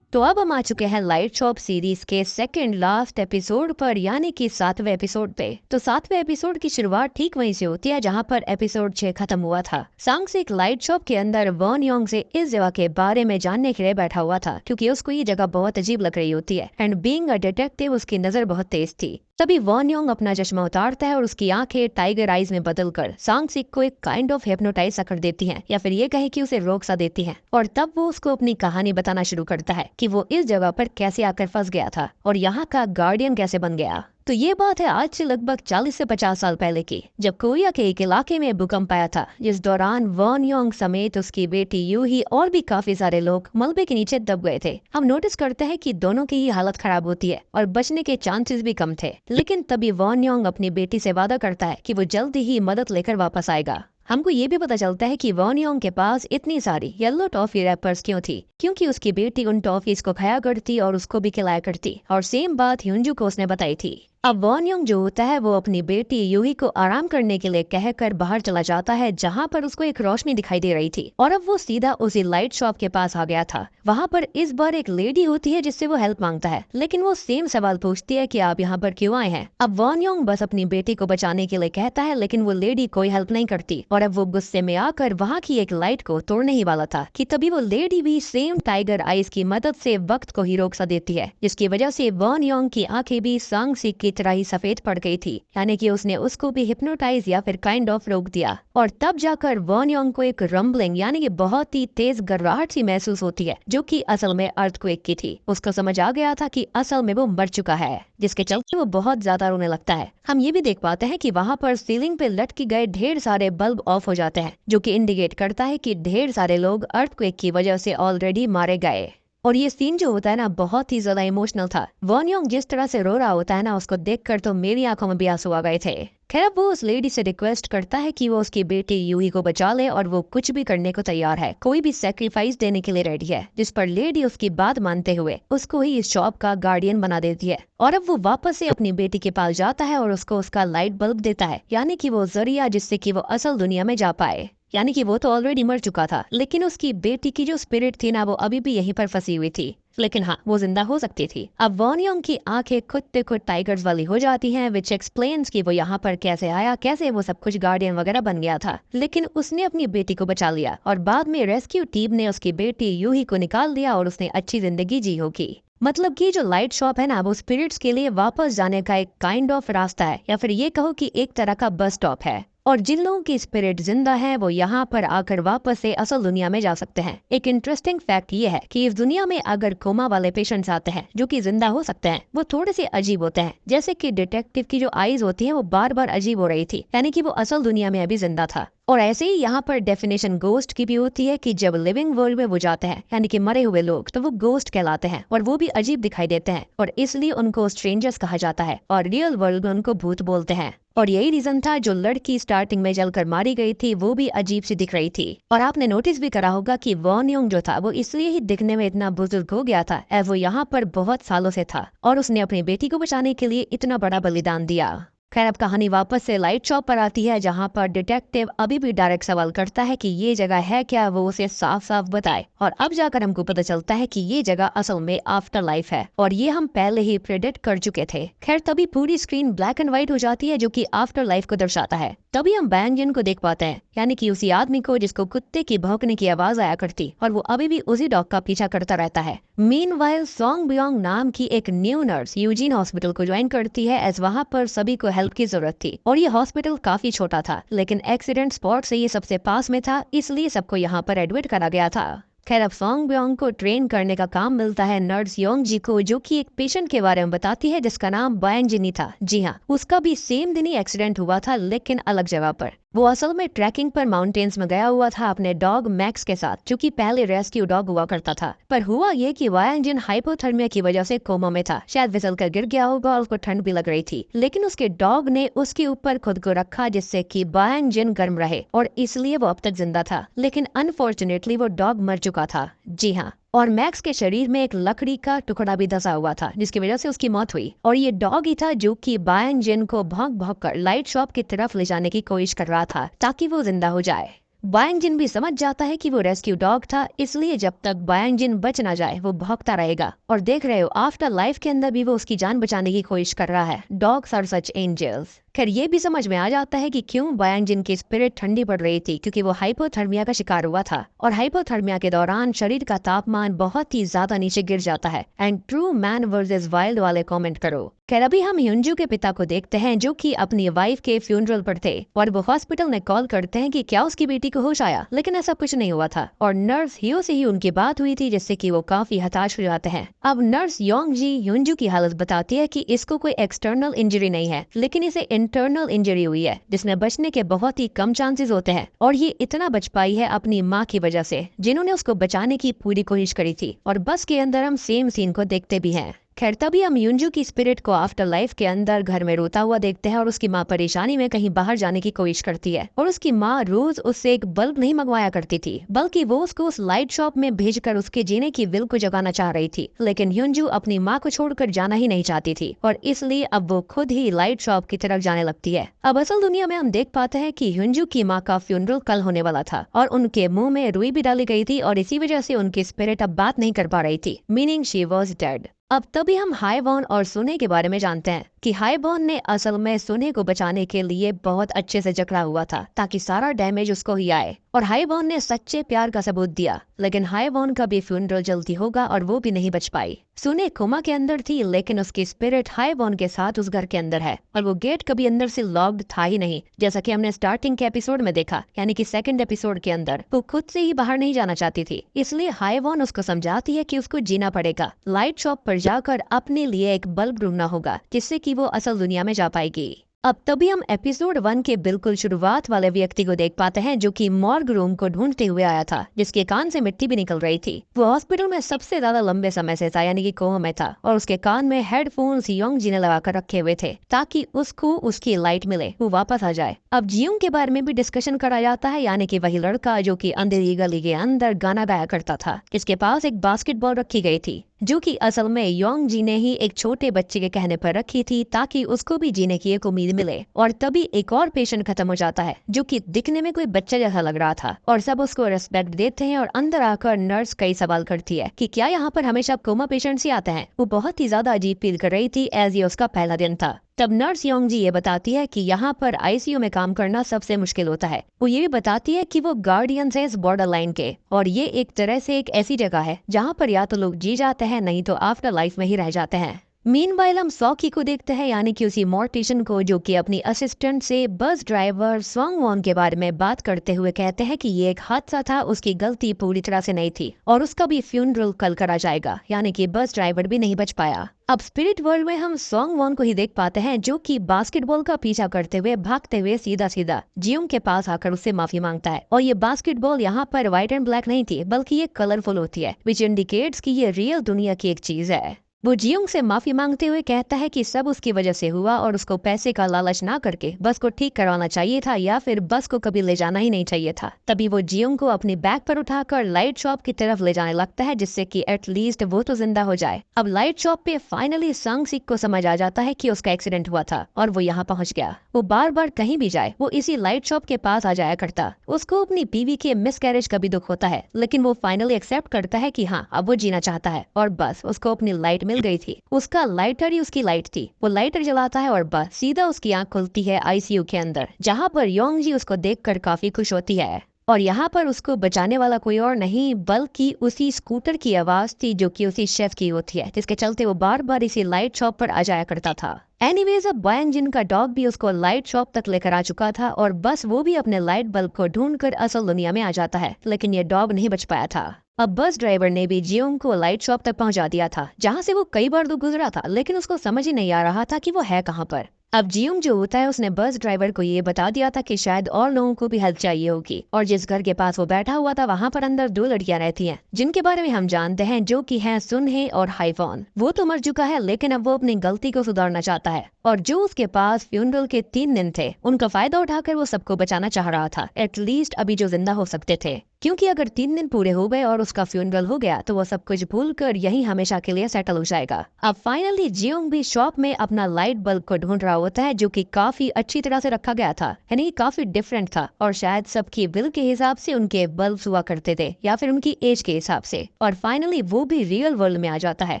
तो अब हम आ चुके हैं लाइट शॉप सीरीज के सेकंड लास्ट एपिसोड पर, यानी कि 7वें एपिसोड पे। तो 7वें एपिसोड की शुरुआत ठीक वहीं से होती है जहां पर एपिसोड 6 खत्म हुआ था। सांगसिक लाइट शॉप के अंदर वन योंग से इस जगह के बारे में जानने के लिए बैठा हुआ था, क्योंकि उसको ये जगह बहुत अजीब लग रही होती है, एंड बीइंग अ डिटेक्टिव उसकी नजर बहुत तेज थी। तभी वन योंग अपना चश्मा उतारता है और उसकी आंखें टाइगर आईज में बदलकर सांगसिक को एक काइंड ऑफ हिप्नोटाइज सा कर देती हैं, या फिर ये कहे कि उसे रोक सा देती हैं। और तब वो उसको अपनी कहानी बताना शुरू करता है कि वो इस जगह पर कैसे आकर फंस गया था और यहाँ का गार्डियन कैसे बन गया। तो ये बात है आज से लगभग 40 से 50 साल पहले की, जब कोरिया के एक इलाके में भूकंप आया था, जिस दौरान वन योंग समेत उसकी बेटी यूही और भी काफी सारे लोग मलबे के नीचे दब गए थे। हम नोटिस करते हैं कि दोनों की ही हालत खराब होती है और बचने के चांसेस भी कम थे। लेकिन तभी वन योंग अपनी बेटी से वादा करता है कि वो जल्दी ही मदद लेकर वापस आएगा। हमको ये भी पता चलता है कि वन योंग के पास इतनी सारी येलो टॉफी रैपर्स क्यों थी, क्योंकि उसकी बेटी उन टॉफीज को खाया करती और उसको भी खिलाया करती, और सेम बात ह्यूंजू को उसने बताई थी। अब वन योंग जो होता है वो अपनी बेटी यूही को आराम करने के लिए कहकर बाहर चला जाता है, जहाँ पर उसको एक रोशनी दिखाई दे रही थी, और अब वो सीधा उसी लाइट शॉप के पास आ गया था। वहाँ पर इस बार एक लेडी होती है जिससे वो हेल्प मांगता है, लेकिन वो सेम सवाल पूछती है कि आप यहाँ पर क्यों आए हैं। अब वन योंग बस अपनी बेटी को बचाने के लिए कहता है, लेकिन वो लेडी कोई हेल्प नहीं करती, और अब वो गुस्से में आकर वहाँ की एक लाइट को तोड़ने ही वाला था कि तभी वो लेडी भी सेम टाइगर आइज की मदद से वक्त को ही रोक सा देती है, जिसकी वजह से वन योंग की आंखें भी सांगसिक की तरह ही सफेद पड़ गई थी, यानी कि उसने उसको भी हिप्नोटाइज या फिर काइंड ऑफ रोक दिया। और तब जाकर वन योंग को एक रंबलिंग यानी कि बहुत ही तेज गर्राहट सी महसूस होती है, जो कि असल में अर्थक्वेक की थी। उसको समझ आ गया था कि असल में वो मर चुका है, जिसके चलते वो बहुत ज्यादा रोने लगता है। हम ये भी देख पाते हैं कि वहाँ पर सीलिंग पे लटके गए ढेर सारे बल्ब ऑफ हो जाते हैं, जो कि इंडिकेट करता है कि ढेर सारे लोग अर्थक्वेक की वजह से ऑलरेडी मारे गए। और ये सीन जो होता है ना, बहुत ही ज्यादा इमोशनल था। वन योंग जिस तरह से रो रहा होता है ना, उसको देखकर तो मेरी आंखों में भी आंसू आ गए थे। खैर अब वो उस लेडी से रिक्वेस्ट करता है कि वो उसकी बेटी यूही को बचा ले, और वो कुछ भी करने को तैयार है, कोई भी सैक्रिफाइस देने के लिए रेडी है। जिस पर लेडी उसकी बात मानते हुए उसको ही इस शॉप का गार्डियन बना देती है। और अब वो वापस से अपनी बेटी के पास जाता है और उसको उसका लाइट बल्ब देता है, यानी कि वो जरिया जिससे कि वो असल दुनिया में जा पाए। यानी कि वो तो ऑलरेडी मर चुका था, लेकिन उसकी बेटी की जो स्पिरिट थी ना, वो अभी भी यहीं पर फंसी हुई थी। लेकिन हाँ, वो जिंदा हो सकती थी। अब वन योंग की आंखें खुद पे खुद टाइगर्स वाली हो जाती हैं, विच एक्सप्लेन्स कि वो यहाँ पर कैसे आया, कैसे वो सब कुछ गार्डियन वगैरह बन गया था। लेकिन उसने अपनी बेटी को बचा लिया, और बाद में रेस्क्यू टीम ने उसकी बेटी यूही को निकाल दिया और उसने अच्छी जिंदगी जी होगी। मतलब कि जो लाइट शॉप है ना, वो स्पिरिट्स के लिए वापस जाने का एक काइंड ऑफ रास्ता है, या फिर ये कहो कि एक तरह का बस स्टॉप है। और जिन लोगों की स्पिरिट जिंदा है वो यहाँ पर आकर वापस से असल दुनिया में जा सकते हैं। एक इंटरेस्टिंग फैक्ट ये है कि इस दुनिया में अगर कोमा वाले पेशेंट्स आते हैं जो कि जिंदा हो सकते हैं, वो थोड़े से अजीब होते हैं। जैसे कि डिटेक्टिव की जो आईज होती है वो बार बार अजीब हो रही थी, यानी कि वो असल दुनिया में अभी जिंदा था। और ऐसे ही यहाँ पर डेफिनेशन गोस्ट की भी होती है कि जब लिविंग वर्ल्ड में वो जाते हैं यानी कि मरे हुए लोग तो वो गोस्ट कहलाते हैं और वो भी अजीब दिखाई देते हैं और इसलिए उनको स्ट्रेंजर्स कहा जाता है और रियल वर्ल्ड में उनको भूत बोलते हैं। और यही रीजन था जो लड़की स्टार्टिंग में जलकर मारी गई थी वो भी अजीब सी दिख रही थी। और आपने नोटिस भी करा होगा कि वॉन योंग जो था वो इसलिए ही दिखने में इतना बुजुर्ग हो गया था एवं वो यहाँ पर बहुत सालों से था और उसने अपनी बेटी को बचाने के लिए इतना बड़ा बलिदान दिया। खैर अब कहानी वापस से लाइट शॉप पर आती है जहाँ पर डिटेक्टिव अभी भी डायरेक्ट सवाल करता है कि ये जगह है क्या, वो उसे साफ साफ बताए। और अब जाकर हमको पता चलता है कि ये जगह असल में आफ्टर लाइफ है और ये हम पहले ही प्रेडिक्ट कर चुके थे। खैर तभी पूरी स्क्रीन ब्लैक एंड व्हाइट हो जाती है जो कि आफ्टर लाइफ को दर्शाता है। तभी हम बैंग जिन को देख पाते हैं यानी कि उसी आदमी को जिसको कुत्ते की भौंकने की आवाज आया करती और वो अभी भी उसी डॉग का पीछा करता रहता है। मीनवाइल सोंग ब्योंग नाम की एक न्यू नर्स यूजीन हॉस्पिटल को ज्वाइन करती है एज वहाँ पर सभी को हेल्प की जरूरत थी और ये हॉस्पिटल काफी छोटा था लेकिन एक्सीडेंट स्पॉट से ये सबसे पास में था इसलिए सबको यहाँ पर एडमिट करा गया था। खैर अब सोंग ब्योंग को ट्रेन करने का काम मिलता है नर्स योंग जी को जो कि एक पेशेंट के बारे में बताती है जिसका नाम बायंग जिनी था। जी हाँ, उसका भी सेम दिन ही एक्सीडेंट हुआ था लेकिन अलग जगह पर। वो असल में ट्रैकिंग पर माउंटेन्स में गया हुआ था अपने डॉग मैक्स के साथ जो कि पहले रेस्क्यू डॉग हुआ करता था। पर हुआ ये कि वायांग जिन हाइपोथर्मिया की वजह से कोमा में था, शायद फिसल कर गिर गया होगा और उसको ठंड भी लग रही थी लेकिन उसके डॉग ने उसके ऊपर खुद को रखा जिससे कि वायांग जिन गर्म रहे और इसलिए वो अब तक जिंदा था। लेकिन अनफॉर्चुनेटली वो डॉग मर चुका था। जी हाँ, और मैक्स के शरीर में एक लकड़ी का टुकड़ा भी धंसा हुआ था जिसकी वजह से उसकी मौत हुई और ये डॉग ही था जो कि बायंग जिन को भौंक भौंक कर लाइट शॉप की तरफ ले जाने की कोशिश कर रहा था ताकि वो जिंदा हो जाए। बायंग जिन भी समझ जाता है कि वो रेस्क्यू डॉग था इसलिए जब तक बायंग जिन बच ना जाए वो भौंकता रहेगा। और देख रहे हो आफ्टर लाइफ के अंदर भी वो उसकी जान बचाने की कोशिश कर रहा है। Dogs are such angels. खैर ये भी समझ में आ जाता है कि क्यों बायंग जिन की स्पिरिट ठंडी पड़ रही थी क्योंकि वो हाइपोथर्मिया का शिकार हुआ था और हाइपोथर्मिया के दौरान शरीर का तापमान बहुत ही ज्यादा नीचे गिर जाता है। And true man versus wild वाले कमेंट करो। खैर अभी हम युंजू के पिता को देखते हैं जो कि अपनी वाइफ के फ्यूनरल पर थे और वो हॉस्पिटल में कॉल करते हैं कि क्या उसकी बेटी को होश आया लेकिन ऐसा कुछ नहीं हुआ था और नर्स हियो से ही उनकी बात हुई थी जिससे कि वो काफी हताश हो जाते हैं। अब नर्स योंग जी युंजू की हालत बताती है कि इसको कोई एक्सटर्नल इंजरी नहीं है लेकिन इसे इंटरनल इंजरी हुई है जिसमें बचने के बहुत ही कम चांसेस होते हैं और ये इतना बच पाई है अपनी माँ की वजह से जिन्होंने उसको बचाने की पूरी कोशिश करी थी। और बस के अंदर हम सेम सीन को देखते भी हैं। खैर तभी हम युंजू की स्पिरिट को आफ्टर लाइफ के अंदर घर में रोता हुआ देखते हैं और उसकी माँ परेशानी में कहीं बाहर जाने की कोशिश करती है और उसकी माँ रोज उससे एक बल्ब नहीं मंगवाया करती थी बल्कि वो उसको उस लाइट शॉप में भेजकर उसके जीने की विल को जगाना चाह रही थी। लेकिन युंजू अपनी माँ को छोड़कर जाना ही नहीं चाहती थी और इसलिए अब वो खुद ही लाइट शॉप की तरफ जाने लगती है। अब असल दुनिया में हम देख पाते हैं कि युंजू की माँ का फ्यूनरल कल होने वाला था और उनके मुंह में रुई भी डाली गई थी और इसी वजह से उनकी स्पिरिट अब बात नहीं कर पा रही थी, मीनिंग शी वॉज डेड। अब तभी हम हाईबॉर्न और सुने के बारे में जानते हैं कि हाईबॉर्न ने असल में सुने को बचाने के लिए बहुत अच्छे से जकड़ा हुआ था ताकि सारा डैमेज उसको ही आए और हाईबॉर्न ने सच्चे प्यार का सबूत दिया। लेकिन हाईबॉर्न का भी फ्यूनरल जल्दी होगा और वो भी नहीं बच पाई। सुने कोमा के अंदर थी लेकिन उसकी स्पिरिट हाईबॉर्न के साथ उस घर के अंदर है और वो गेट कभी अंदर से लॉक्ड था ही नहीं जैसा कि हमने स्टार्टिंग के एपिसोड में देखा यानी कि सेकंड एपिसोड के अंदर वो खुद से ही बाहर नहीं जाना चाहती थी। इसलिए हाईबॉर्न उसको समझाती है कि उसको जीना पड़ेगा, लाइट शॉप पर जाकर अपने लिए एक बल्ब ढूंढना होगा जिससे कि वो असल दुनिया में जा पाएगी। अब तभी हम एपिसोड 1 के बिल्कुल शुरुआत वाले व्यक्ति को देख पाते हैं जो कि मॉर्ग रूम को ढूंढते हुए आया था जिसके कान से मिट्टी भी निकल रही थी। वो हॉस्पिटल में सबसे ज्यादा लंबे समय से था यानी कि कोमा में था और उसके कान में हेडफोन्स योंग जी ने लगाकर रखे हुए थे ताकि उसको उसकी लाइट मिले, वो वापस आ जाए। अब जियोंग के बारे में भी डिस्कशन करा जाता है यानी कि वही लड़का जो कि अंधेरी गली के अंदर गाना गाया करता था जिसके पास एक बास्केटबॉल रखी गई थी जो कि असल में योंग जी ने ही एक छोटे बच्चे के कहने पर रखी थी ताकि उसको भी जीने की एक उम्मीद मिले। और तभी एक और पेशेंट खत्म हो जाता है जो कि दिखने में कोई बच्चा जैसा लग रहा था और सब उसको रेस्पेक्ट देते हैं और अंदर आकर नर्स कई सवाल करती है कि क्या यहाँ पर हमेशा कोमा पेशेंट्स ही आते हैं। वो बहुत ही ज्यादा अजीब फील कर रही थी एज ये उसका पहला दिन था। तब नर्स योंग जी ये बताती है कि यहाँ पर आईसीयू में काम करना सबसे मुश्किल होता है। वो ये भी बताती है कि वो गार्डियंस है इस बॉर्डर लाइन के और ये एक तरह से एक ऐसी जगह है जहाँ पर या तो लोग जी जाते हैं नहीं तो आफ्टर लाइफ में ही रह जाते हैं। मीनवाइल हम सॉकी को देखते हैं, यानी कि उसी मॉर्टिशन को, जो कि अपनी असिस्टेंट से बस ड्राइवर स्वांग वॉन के बारे में बात करते हुए कहते हैं कि ये एक हादसा था, उसकी गलती पूरी तरह से नहीं थी और उसका भी फ्यूनरल कल करा जाएगा, यानी कि बस ड्राइवर भी नहीं बच पाया। अब स्पिरिट वर्ल्ड में हम सॉन्ग वॉन को ही देख पाते हैं, जो कि बास्केटबॉल का पीछा करते हुए भागते हुए सीधा सीधा जियोंग के पास आकर उससे माफी मांगता है। और ये बास्केटबॉल यहाँ पर व्हाइट एंड ब्लैक नहीं थी, बल्कि ये कलरफुल होती है, विच इंडिकेट्स कि ये रियल दुनिया की एक चीज है। वो जियोंग से माफी मांगते हुए कहता है कि सब उसकी वजह से हुआ और उसको पैसे का लालच ना करके बस को ठीक करवाना चाहिए था, या फिर बस को कभी ले जाना ही नहीं चाहिए था। तभी वो जियोंग को अपनी बैग पर उठाकर लाइट शॉप की तरफ ले जाने लगता है, जिससे कि एटलीस्ट वो तो जिंदा हो जाए। अब लाइट शॉप पे फाइनली संग सिक को समझ आ जाता है कि उसका एक्सीडेंट हुआ था और वो यहाँ पहुंच गया। वो बार बार कहीं भी जाए वो इसी लाइट शॉप के पास आ जाया करता। उसको अपनी बीवी के मिसकैरेज का भी दुख होता है, लेकिन वो फाइनली एक्सेप्ट करता है कि हाँ, अब वो जीना चाहता है और बस उसको अपनी लाइट मिल गई थी। उसका लाइटर ही उसकी लाइट थी। वो लाइटर जलाता है और बस सीधा उसकी आंख खुलती है आईसीयू के अंदर, जहाँ पर योंग जी उसको देखकर काफी खुश होती है। और यहाँ पर उसको बचाने वाला कोई और नहीं बल्कि उसी स्कूटर की आवाज थी, जो कि उसी शेफ की होती है, जिसके चलते वो बार बार इसी लाइट शॉप पर आ जाया करता था। एनीवेज, अब बयांग जिन का डॉग भी उसको लाइट शॉप तक लेकर आ चुका था और बस वो भी अपने लाइट बल्ब को ढूंढकर असल दुनिया में आ जाता है, लेकिन ये डॉग नहीं बच पाया था। अब बस ड्राइवर ने भी जियोंग को लाइट शॉप तक पहुंचा दिया था, जहां से वो कई बार तो गुजरा था, लेकिन उसको समझ ही नहीं आ रहा था कि वो है कहां पर। अब जियोंग जो होता है, उसने बस ड्राइवर को ये बता दिया था कि शायद और लोगों को भी हेल्प चाहिए होगी, और जिस घर के पास वो बैठा हुआ था वहाँ पर अंदर 2 लड़कियां रहती हैं, जिनके बारे में हम जानते हैं, जो कि हैं सुनहे और हाइफॉन। वो तो मर चुका है, लेकिन अब वो अपनी गलती को सुधारना चाहता है, और जो उसके पास फ्यूनरल के 3 दिन थे, उनका फायदा उठाकर वो सबको बचाना चाह रहा था, एटलीस्ट अभी जो जिंदा हो सकते थे। क्योंकि अगर 3 दिन पूरे हो गए और उसका फ्यूनरल हो गया तो वो सब कुछ भूल कर यही हमेशा के लिए सेटल हो जाएगा। अब फाइनली जियोंग भी शॉप में अपना लाइट बल्ब को ढूंढ रहा होता है, जो कि काफी अच्छी तरह से रखा गया था, यानी काफी डिफरेंट था, और शायद सबकी बिल के हिसाब से उनके बल्ब हुआ करते थे, या फिर उनकी एज के हिसाब से। और फाइनली वो भी रियल वर्ल्ड में आ जाता है,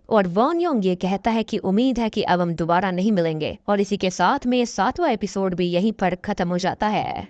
और वॉन योंग ये कहता है कि उम्मीद है कि अब हम दोबारा नहीं मिलेंगे। और इसी के साथ में 7वां एपिसोड भी यहीं पर खत्म हो जाता है।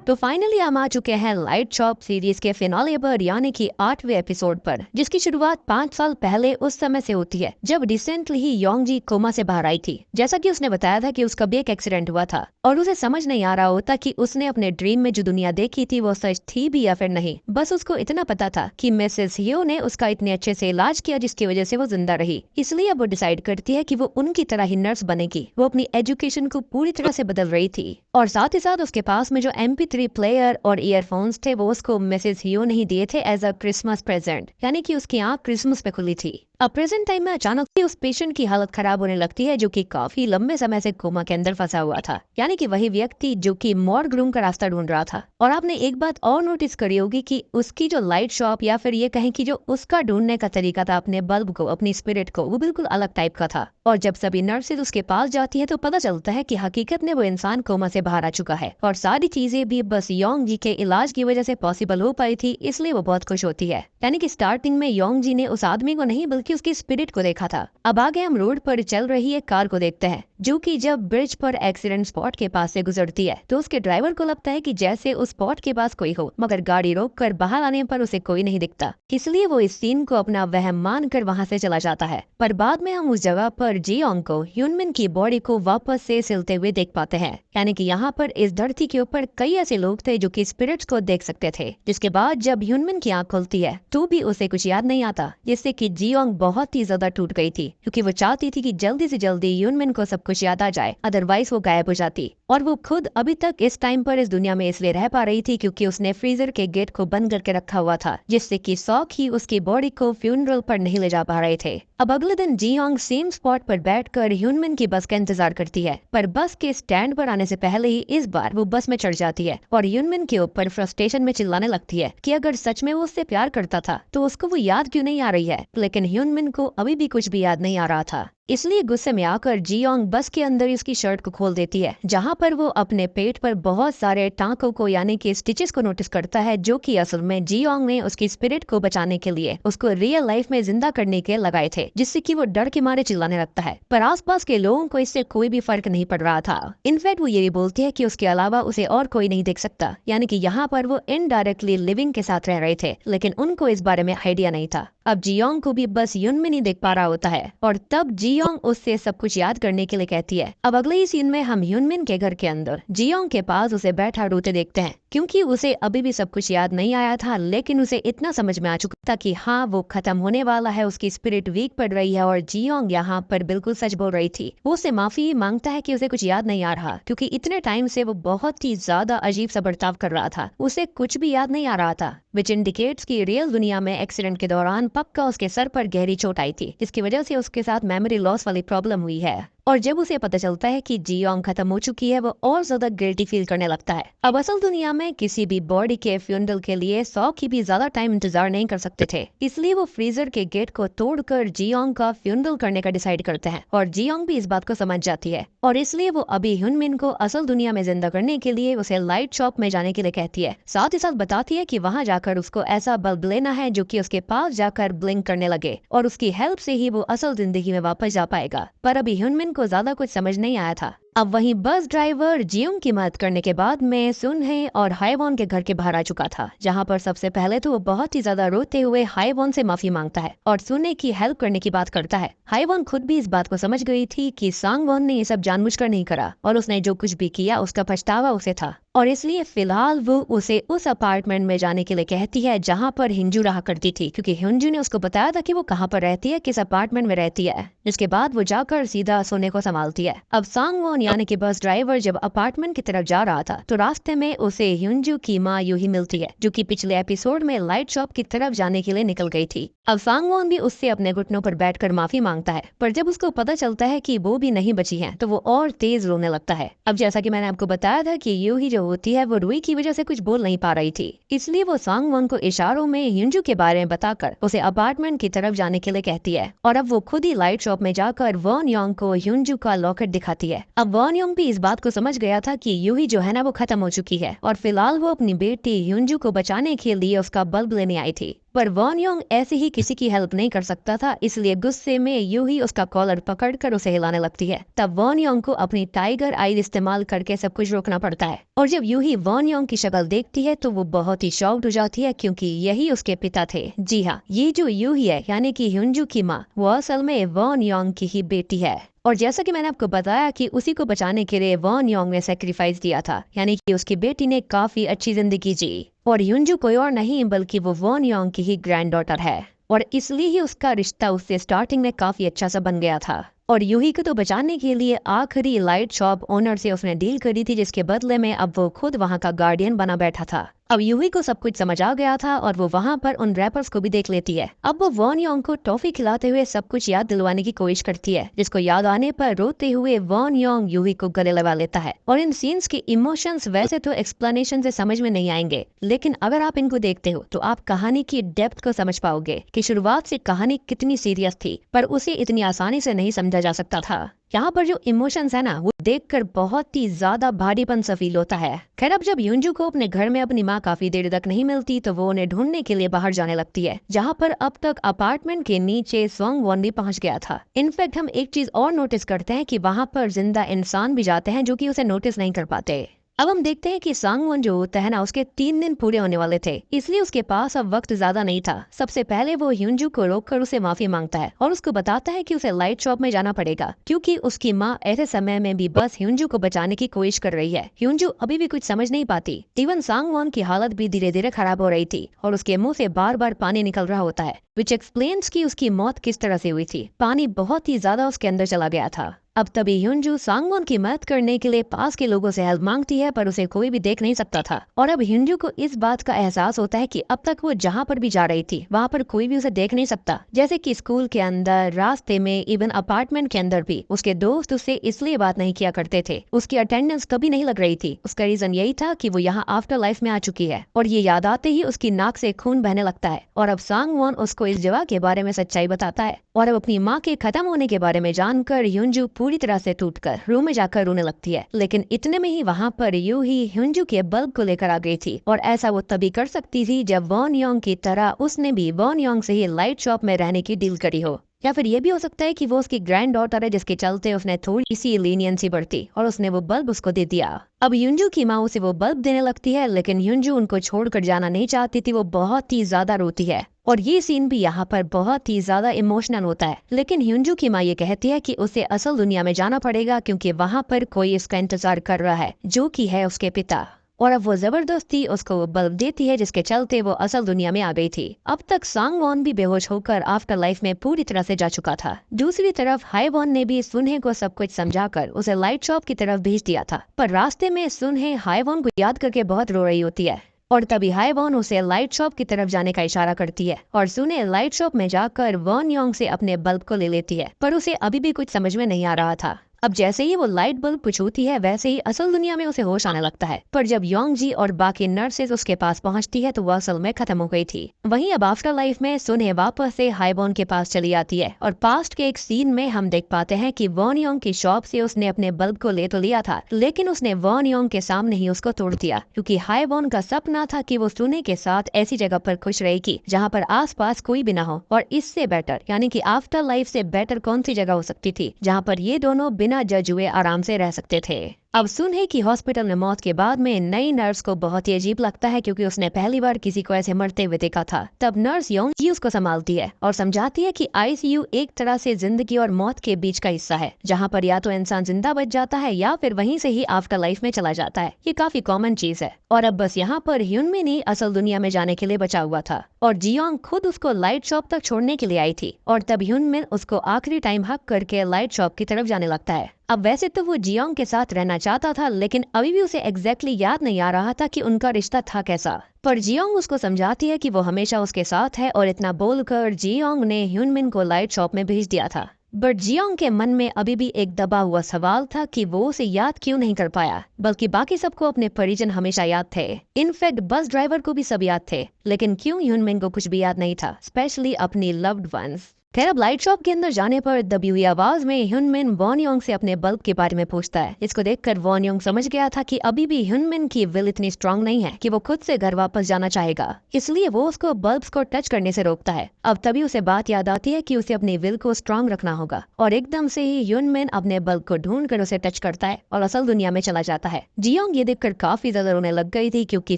तो फाइनली हम आ चुके हैं लाइट शॉप सीरीज के फिनाले पर, यानी कि 8वें एपिसोड पर, जिसकी शुरुआत 5 साल पहले उस समय से होती है जब रिसेंटली ही योंग जी कोमा से बाहर आई थी। जैसा कि उसने बताया था कि उसका भी एक एक्सीडेंट हुआ था और उसे समझ नहीं आ रहा होता कि उसने अपने ड्रीम में जो दुनिया देखी थी वो सच थी भी या फिर नहीं। बस उसको इतना पता था कि मिसेस हियो ने उसका इतने अच्छे से इलाज किया जिसकी वजह से वो जिंदा रही, इसलिए अब वो डिसाइड करती है कि वो उनकी तरह ही नर्स बनेगी। वो अपनी एजुकेशन को पूरी तरह से बदल रही थी, और साथ ही साथ उसके पास में जो MP3 प्लेयर और ईयरफोन्स थे वो उसको मिसेस हियो ने ही दिए थे एज अ क्रिसमस प्रेजेंट, यानी कि उसकी आंख क्रिसमस पे खुली थी। अब प्रेजेंट टाइम में अचानक से उस पेशेंट की हालत खराब होने लगती है, जो कि काफी लंबे समय से कोमा के अंदर फंसा हुआ था, यानी कि वही व्यक्ति जो कि मॉर्ग रूम का रास्ता ढूंढ रहा था। और आपने एक बात और नोटिस करी होगी कि उसकी जो लाइट शॉप, या फिर ये कहें कि जो उसका ढूंढने का तरीका था अपने बल्ब को, अपनी स्पिरिट को, वो बिल्कुल अलग टाइप का था। और जब सभी नर्सेज उसके पास जाती है तो पता चलता है कि हकीकत में वो इंसान कोमा से बाहर आ चुका है, और सारी चीजें भी बस योंग जी के इलाज की वजह से पॉसिबल हो पाई थी, इसलिए वो बहुत खुश होती है। यानी कि स्टार्टिंग में योंग जी ने उस आदमी को नहीं बल्कि उसकी स्पिरिट को देखा था। अब आगे हम रोड पर चल रही एक कार को देखते हैं, जो कि जब ब्रिज पर एक्सीडेंट स्पॉट के पास से गुजरती है तो उसके ड्राइवर को लगता है कि जैसे उस स्पॉट के पास कोई हो, मगर गाड़ी रोककर बाहर आने पर उसे कोई नहीं दिखता, इसलिए वो इस सीन को अपना वहम मानकर वहां से चला जाता है। पर बाद में हम उस जगह पर जियोंग को ह्यूनमिन की बॉडी को वापस से सिलते हुए देख पाते हैं, यानी कि यहाँ पर इस धरती के ऊपर कई ऐसे लोग थे जो कि स्पिरिट्स को देख सकते थे। जिसके बाद जब ह्यूनमिन की आंख खुलती है तो भी उसे कुछ याद नहीं आता, जिससे कि जियोंग बहुत ही ज्यादा टूट गई थी, क्योंकि वो चाहती थी कि जल्दी से जल्दी ह्यूनमिन को सब कुछ याद आ जाए, अदरवाइज वो गायब हो जाती। और वो खुद अभी तक इस टाइम पर इस दुनिया में इसलिए रह पा रही थी क्योंकि उसने फ्रीजर के गेट को बंद करके रखा हुआ था, जिससे कि सॉक ही उसकी बॉडी को फ्यूनरल पर नहीं ले जा पा रहे थे। अब अगले दिन जियोंग सेम स्पॉट पर बैठकर ह्यूनमिन की बस का इंतजार करती है, पर बस के स्टैंड पर आने से पहले ही इस बार वो बस में चढ़ जाती है और ह्यूनमिन के ऊपर फ्रस्ट्रेशन में चिल्लाने लगती है कि अगर सच में वो उससे प्यार करता था तो उसको वो याद क्यों नहीं आ रही है। लेकिन ह्यूनमिन को अभी भी कुछ भी याद नहीं आ रहा था। इसलिए गुस्से में आकर जियोंग बस के अंदर उसकी शर्ट को खोल देती है, जहाँ पर वो अपने पेट पर बहुत सारे टांकों को यानी कि स्टिचेस को नोटिस करता है, जो कि असल में जियोंग ने उसकी स्पिरिट को बचाने के लिए उसको रियल लाइफ में जिंदा करने के लगाए थे, जिससे कि वो डर के मारे चिल्लाने लगता है। पर आसपास के लोगों को इससे कोई भी फर्क नहीं पड़ रहा था। इनफैक्ट वो ये भी बोलती है कि उसके अलावा उसे और कोई नहीं देख सकता, यानी कि यहाँ पर वो इनडायरेक्टली लिविंग के साथ रह रहे थे, लेकिन उनको इस बारे में आइडिया नहीं था। अब जियोंग को भी बस यूनमिन ही देख पा रहा होता है, और तब जियोंग उससे सब कुछ याद करने के लिए कहती है। अब अगले ही सीन में हम यूनमिन के घर के अंदर जियोंग के पास उसे बैठा रोते देखते हैं, क्योंकि उसे अभी भी सब कुछ याद नहीं आया था, लेकिन उसे इतना समझ में आ चुका था कि हाँ, वो खत्म होने वाला है, उसकी स्पिरिट वीक पड़ रही है, और जियोंग यहाँ पर बिल्कुल सच बोल रही थी। वो उससे माफी मांगता है कि उसे कुछ याद नहीं आ रहा, क्योंकि इतने टाइम से वो बहुत ही ज्यादा अजीब सा बर्ताव कर रहा था, उसे कुछ भी याद नहीं आ रहा था, विच इंडिकेट्स की रियल दुनिया में एक्सीडेंट के दौरान पक्का उसके सर पर गहरी चोट आई थी, जिसकी वजह से उसके साथ मेमोरी लॉस वाली प्रॉब्लम हुई है। और जब उसे पता चलता है कि जियोंग खत्म हो चुकी है, वो और ज्यादा गिल्टी फील करने लगता है। अब असल दुनिया में किसी भी बॉडी के फ्यूनरल के लिए 100 की भी ज्यादा टाइम इंतजार नहीं कर सकते थे, इसलिए वो फ्रीजर के गेट को तोड़कर जियोंग का फ्यूनरल करने का डिसाइड करते हैं, और जियोंग भी इस बात को समझ जाती है, और इसलिए वो अभी ह्यूनमिन को असल दुनिया में जिंदा करने के लिए उसे लाइट शॉप में जाने के लिए कहती है। साथ ही साथ बताती है कि वहाँ जाकर उसको ऐसा बल्ब लेना है जो कि उसके पास जाकर ब्लिंक करने लगे, और उसकी हेल्प से ही वो असल जिंदगी में वापस जा पाएगा। पर अभी ह्यूनमिन को ज्यादा कुछ समझ नहीं आया था। अब वहीं बस ड्राइवर जियोंग की मदद करने के बाद में सुनहे और हाईवॉन के घर के बाहर आ चुका था, जहां पर सबसे पहले तो वो बहुत ही ज्यादा रोते हुए हाईवॉन से माफी मांगता है और सुनहे की हेल्प करने की बात करता है। हाईवॉन खुद भी इस बात को समझ गई थी कि सांगवॉन ने ये सब जानबूझकर नहीं करा, और उसने जो कुछ भी किया उसका पछतावा उसे था, और इसलिए फिलहाल वो उसे उस अपार्टमेंट में जाने के लिए कहती है जहाँ पर हिंजू रहा करती थी, क्योंकि हिंजू ने उसको बताया था कि वो कहाँ पर रहती है, किस अपार्टमेंट में रहती है, जिसके बाद वो जाकर सीधा सोने को संभालती है। अब सांगवॉन यानी कि बस ड्राइवर जब अपार्टमेंट की तरफ जा रहा था, तो रास्ते में उसे हिंजू की माँ यूही मिलती है, जो कि पिछले एपिसोड में लाइट शॉप की तरफ जाने के लिए निकल गई थी। अब सांगवॉन भी उससे अपने घुटनों पर बैठकर माफी मांगता है, पर जब उसको पता चलता है कि वो भी नहीं बची है, तो वो और तेज रोने लगता है। अब जैसा कि मैंने आपको बताया था कि यूही जो होती है वो रुई की वजह से कुछ बोल नहीं पा रही थी, इसलिए वो सांगवॉन को इशारों में हिंजू के बारे में बताकर उसे अपार्टमेंट की तरफ जाने के लिए कहती है, और अब वो खुद ही लाइट शॉप में जाकर वॉन योंग को हिंजू का लॉकेट दिखाती है। अब वॉन योंग भी इस बात को समझ गया था कि यूही जो है ना वो खत्म हो चुकी है, और फिलहाल वो अपनी बेटी हिंजू को बचाने के लिए उसका बल्ब लेने आई थी, पर वॉन योंग ऐसे ही किसी की हेल्प नहीं कर सकता था, इसलिए गुस्से में यूही उसका कॉलर पकड़कर उसे हिलाने लगती है। तब वॉन योंग को अपनी टाइगर आई इस्तेमाल करके सब कुछ रोकना पड़ता है, और जब यूही वॉन योंग की शक्ल देखती है तो वो बहुत ही शॉक्ड हो जाती है, क्योंकि यही उसके पिता थे। जी हाँ, ये जो यूही है यानी कि हिंजू की माँ, वो असल में वॉन योंग की ही बेटी है। और जैसा कि मैंने आपको बताया कि उसी को बचाने के लिए वॉन योंग ने सेक्रीफाइस दिया था, यानी कि उसकी बेटी ने काफी अच्छी जिंदगी जी, और हिंजू कोई और नहीं बल्कि वो वॉन योंग की ही ग्रैंड डॉटर है, और इसलिए ही उसका रिश्ता उससे स्टार्टिंग में काफी अच्छा सा बन गया था। और यूही को तो बचाने के लिए आखिरी लाइट शॉप ओनर से उसने डील करी थी, जिसके बदले में अब वो खुद वहाँ का गार्डियन बना बैठा था। अब यूही को सब कुछ समझ आ गया था, और वो वहाँ पर उन रैपर्स को भी देख लेती है। अब वो वॉन योंग को टॉफी खिलाते हुए सब कुछ याद दिलवाने की कोशिश करती है, जिसको याद आने पर रोते हुए वॉन योंग यूही को गले लगा लेता है। और इन सीन्स के इमोशंस वैसे तो एक्सप्लेनेशन से समझ में नहीं आएंगे, लेकिन अगर आप इनको देखते हो तो आप कहानी की डेप्थ को समझ पाओगे कि शुरुआत से कहानी कितनी सीरियस थी, पर उसे इतनी आसानी से नहीं समझा जा सकता था। यहाँ पर जो इमोशंस है ना, वो देखकर बहुत ही ज्यादा भारीपन सा फील होता है। खैर, अब जब युंजू को अपने घर में अपनी माँ काफी देर तक नहीं मिलती, तो वो उन्हें ढूंढने के लिए बाहर जाने लगती है, जहाँ पर अब तक अपार्टमेंट के नीचे सांगवॉन भी पहुँच गया था। इनफैक्ट हम एक चीज और नोटिस करते हैं कि वहाँ पर जिंदा इंसान भी जाते हैं, जो कि उसे नोटिस नहीं कर पाते। अब हम देखते हैं कि सांगवॉन जो होता है ना, उसके 3 दिन पूरे होने वाले थे, इसलिए उसके पास अब वक्त ज्यादा नहीं था। सबसे पहले वो युंजू को रोककर उसे माफी मांगता है और उसको बताता है कि उसे लाइट शॉप में जाना पड़ेगा, क्योंकि उसकी माँ ऐसे समय में भी बस युंजू को बचाने की कोशिश कर रही है। युंजू अभी भी कुछ समझ नहीं पाती। इवन सांगवॉन की हालत भी धीरे धीरे खराब हो रही थी और उसके मुंह से बार बार पानी निकल रहा होता है, विच एक्सप्लेन्स की उसकी मौत किस तरह से हुई थी। पानी बहुत ही ज्यादा उसके अंदर चला गया था। अब तभी युंजू सांगवॉन की मदद करने के लिए पास के लोगों से हेल्प मांगती है, पर उसे कोई भी देख नहीं सकता था। और अब युंजू को इस बात का एहसास होता है कि अब तक वो जहाँ पर भी जा रही थी, वहाँ पर कोई भी उसे देख नहीं सकता। जैसे कि स्कूल के अंदर, रास्ते में, इवन अपार्टमेंट के अंदर भी उसके दोस्त उससे इसलिए बात नहीं किया करते थे। उसकी अटेंडेंस कभी नहीं लग रही थी। उसका रीजन यही था कि वो यहाँ आफ्टर लाइफ में आ चुकी है, और ये याद आते ही उसकी नाक से खून बहने लगता है। और अब सांगवॉन उसको इस जगह के बारे में सच्चाई बताता है, और अब अपनी माँ के खत्म होने के बारे में जानकर ह्यूनजू पूरी तरह से टूटकर रूम में जाकर रोने लगती है। लेकिन इतने में ही वहाँ पर यू ही ह्यूनजू के बल्ब को लेकर आ गई थी, और ऐसा वो तभी कर सकती थी जब वॉन योंग की तरह उसने भी वॉन योंग से ही लाइट शॉप में रहने की डील करी हो। या फिर ये भी हो सकता है कि वो उसकी ग्रैंड डॉटर है, जिसके चलते उसने थोड़ी सी लीनियंसी बरती और उसने वो बल्ब उसको दे दिया। अब ह्यूनजू की माँ उसे वो बल्ब देने लगती है, लेकिन ह्यूनजू उनको छोड़कर जाना नहीं चाहती थी। वो बहुत ही ज्यादा रोती है और ये सीन भी यहाँ पर बहुत ही ज्यादा इमोशनल होता है। लेकिन ह्यूनजू की माँ ये कहती है कि उसे असल दुनिया में जाना पड़ेगा, क्योंकि वहाँ पर कोई इसका इंतजार कर रहा है, जो कि है उसके पिता। और अब वो जबरदस्ती उसको बल्ब देती है, जिसके चलते वो असल दुनिया में आ गई थी। अब तक सांग वॉन भी बेहोश होकर आफ्टर लाइफ में पूरी तरह से जा चुका था। दूसरी तरफ हाई वॉन ने भी सुनहे को सब कुछ समझाकर उसे लाइट शॉप की तरफ भेज दिया था, पर रास्ते में सुनहे हाई वॉन को याद करके बहुत रो रही होती है। और तभी हाई वॉन उसे लाइट शॉप की तरफ जाने का इशारा करती है और सुने लाइट शॉप में जाकर वॉन योंग से अपने बल्ब को ले लेती है, पर उसे अभी भी कुछ समझ में नहीं आ रहा था। अब जैसे ही वो लाइट बल्ब को छूती है, वैसे ही असल दुनिया में उसे होश आने लगता है। पर जब योंग जी और बाकी नर्सेज उसके पास पहुंचती है तो वो असल में खत्म हो गई थी। वहीं अब आफ्टर लाइफ में सुने वापस से हाईबॉन के पास चली आती है और पास्ट के एक सीन में हम देख पाते हैं कि वॉन योंग की शॉप से उसने अपने बल्ब को ले तो लिया था, लेकिन उसने वॉन योंग के सामने ही उसको तोड़ दिया, क्योंकि हाईबॉन का सपना था कि वो सुने के साथ ऐसी जगह पर खुश रहेगी जहाँ पर आसपास कोई भी ना हो। और इससे बेटर यानी कि आफ्टर लाइफ से बेटर कौन सी जगह हो सकती थी जहाँ पर ये दोनों बिना जज हुए आराम से रह सकते थे। अब सुनहे की हॉस्पिटल में मौत के बाद में नई नर्स को बहुत ही अजीब लगता है, क्योंकि उसने पहली बार किसी को ऐसे मरते हुए देखा था। तब नर्स योंग जी उसको संभालती है और समझाती है कि आईसीयू एक तरह से जिंदगी और मौत के बीच का हिस्सा है, जहाँ पर या तो इंसान जिंदा बच जाता है या फिर वहीं से ही आफ्टर लाइफ में चला जाता है। ये काफी कॉमन चीज है। और अब बस यहाँ पर ह्यूनमिन ही असल दुनिया में जाने के लिए बचा हुआ था, और जियोंग खुद उसको लाइट शॉप तक छोड़ने के लिए आई थी। और तब ह्यूनमिन उसको आखिरी टाइम हक करके लाइट शॉप की तरफ जाने लगता है। अब वैसे तो वो जियोंग के साथ रहना चाहता था, लेकिन अभी भी उसे एग्जैक्टली याद नहीं आ रहा था कि उनका रिश्ता था कैसा। पर जियोंग उसको समझाती है कि वो हमेशा उसके साथ है, और इतना बोलकर जियोंग ने ह्यूनमिन को लाइट शॉप में भेज दिया था। बट जियोंग के मन में अभी भी एक दबा हुआ सवाल था कि वो उसे याद क्यों नहीं कर पाया, बल्कि बाकी सबको अपने परिजन हमेशा याद थे। इनफैक्ट बस ड्राइवर को भी सब याद थे, लेकिन क्यों ह्यूनमिन को कुछ भी याद नहीं था, स्पेशली अपनी लव्ड वंस। खैर अब लाइट शॉप के अंदर जाने पर दबी हुई आवाज में ह्यूनमिन वॉन योंग से अपने बल्ब के बारे में पूछता है। इसको देखकर वॉन योंग समझ गया था कि अभी भी ह्यूनमिन की विल इतनी स्ट्रांग नहीं है कि वो खुद से घर वापस जाना चाहेगा, इसलिए वो उसको बल्ब्स को टच करने से रोकता है। अब तभी उसे बात याद आती है कि उसे अपनी विल को स्ट्रांग रखना होगा, और एकदम से ही ह्यूनमिन अपने बल्ब को ढूंढ कर उसे टच करता है और असल दुनिया में चला जाता है। जियोंग ये देखकर काफी ज्यादा रोने लग गई थी, क्योंकि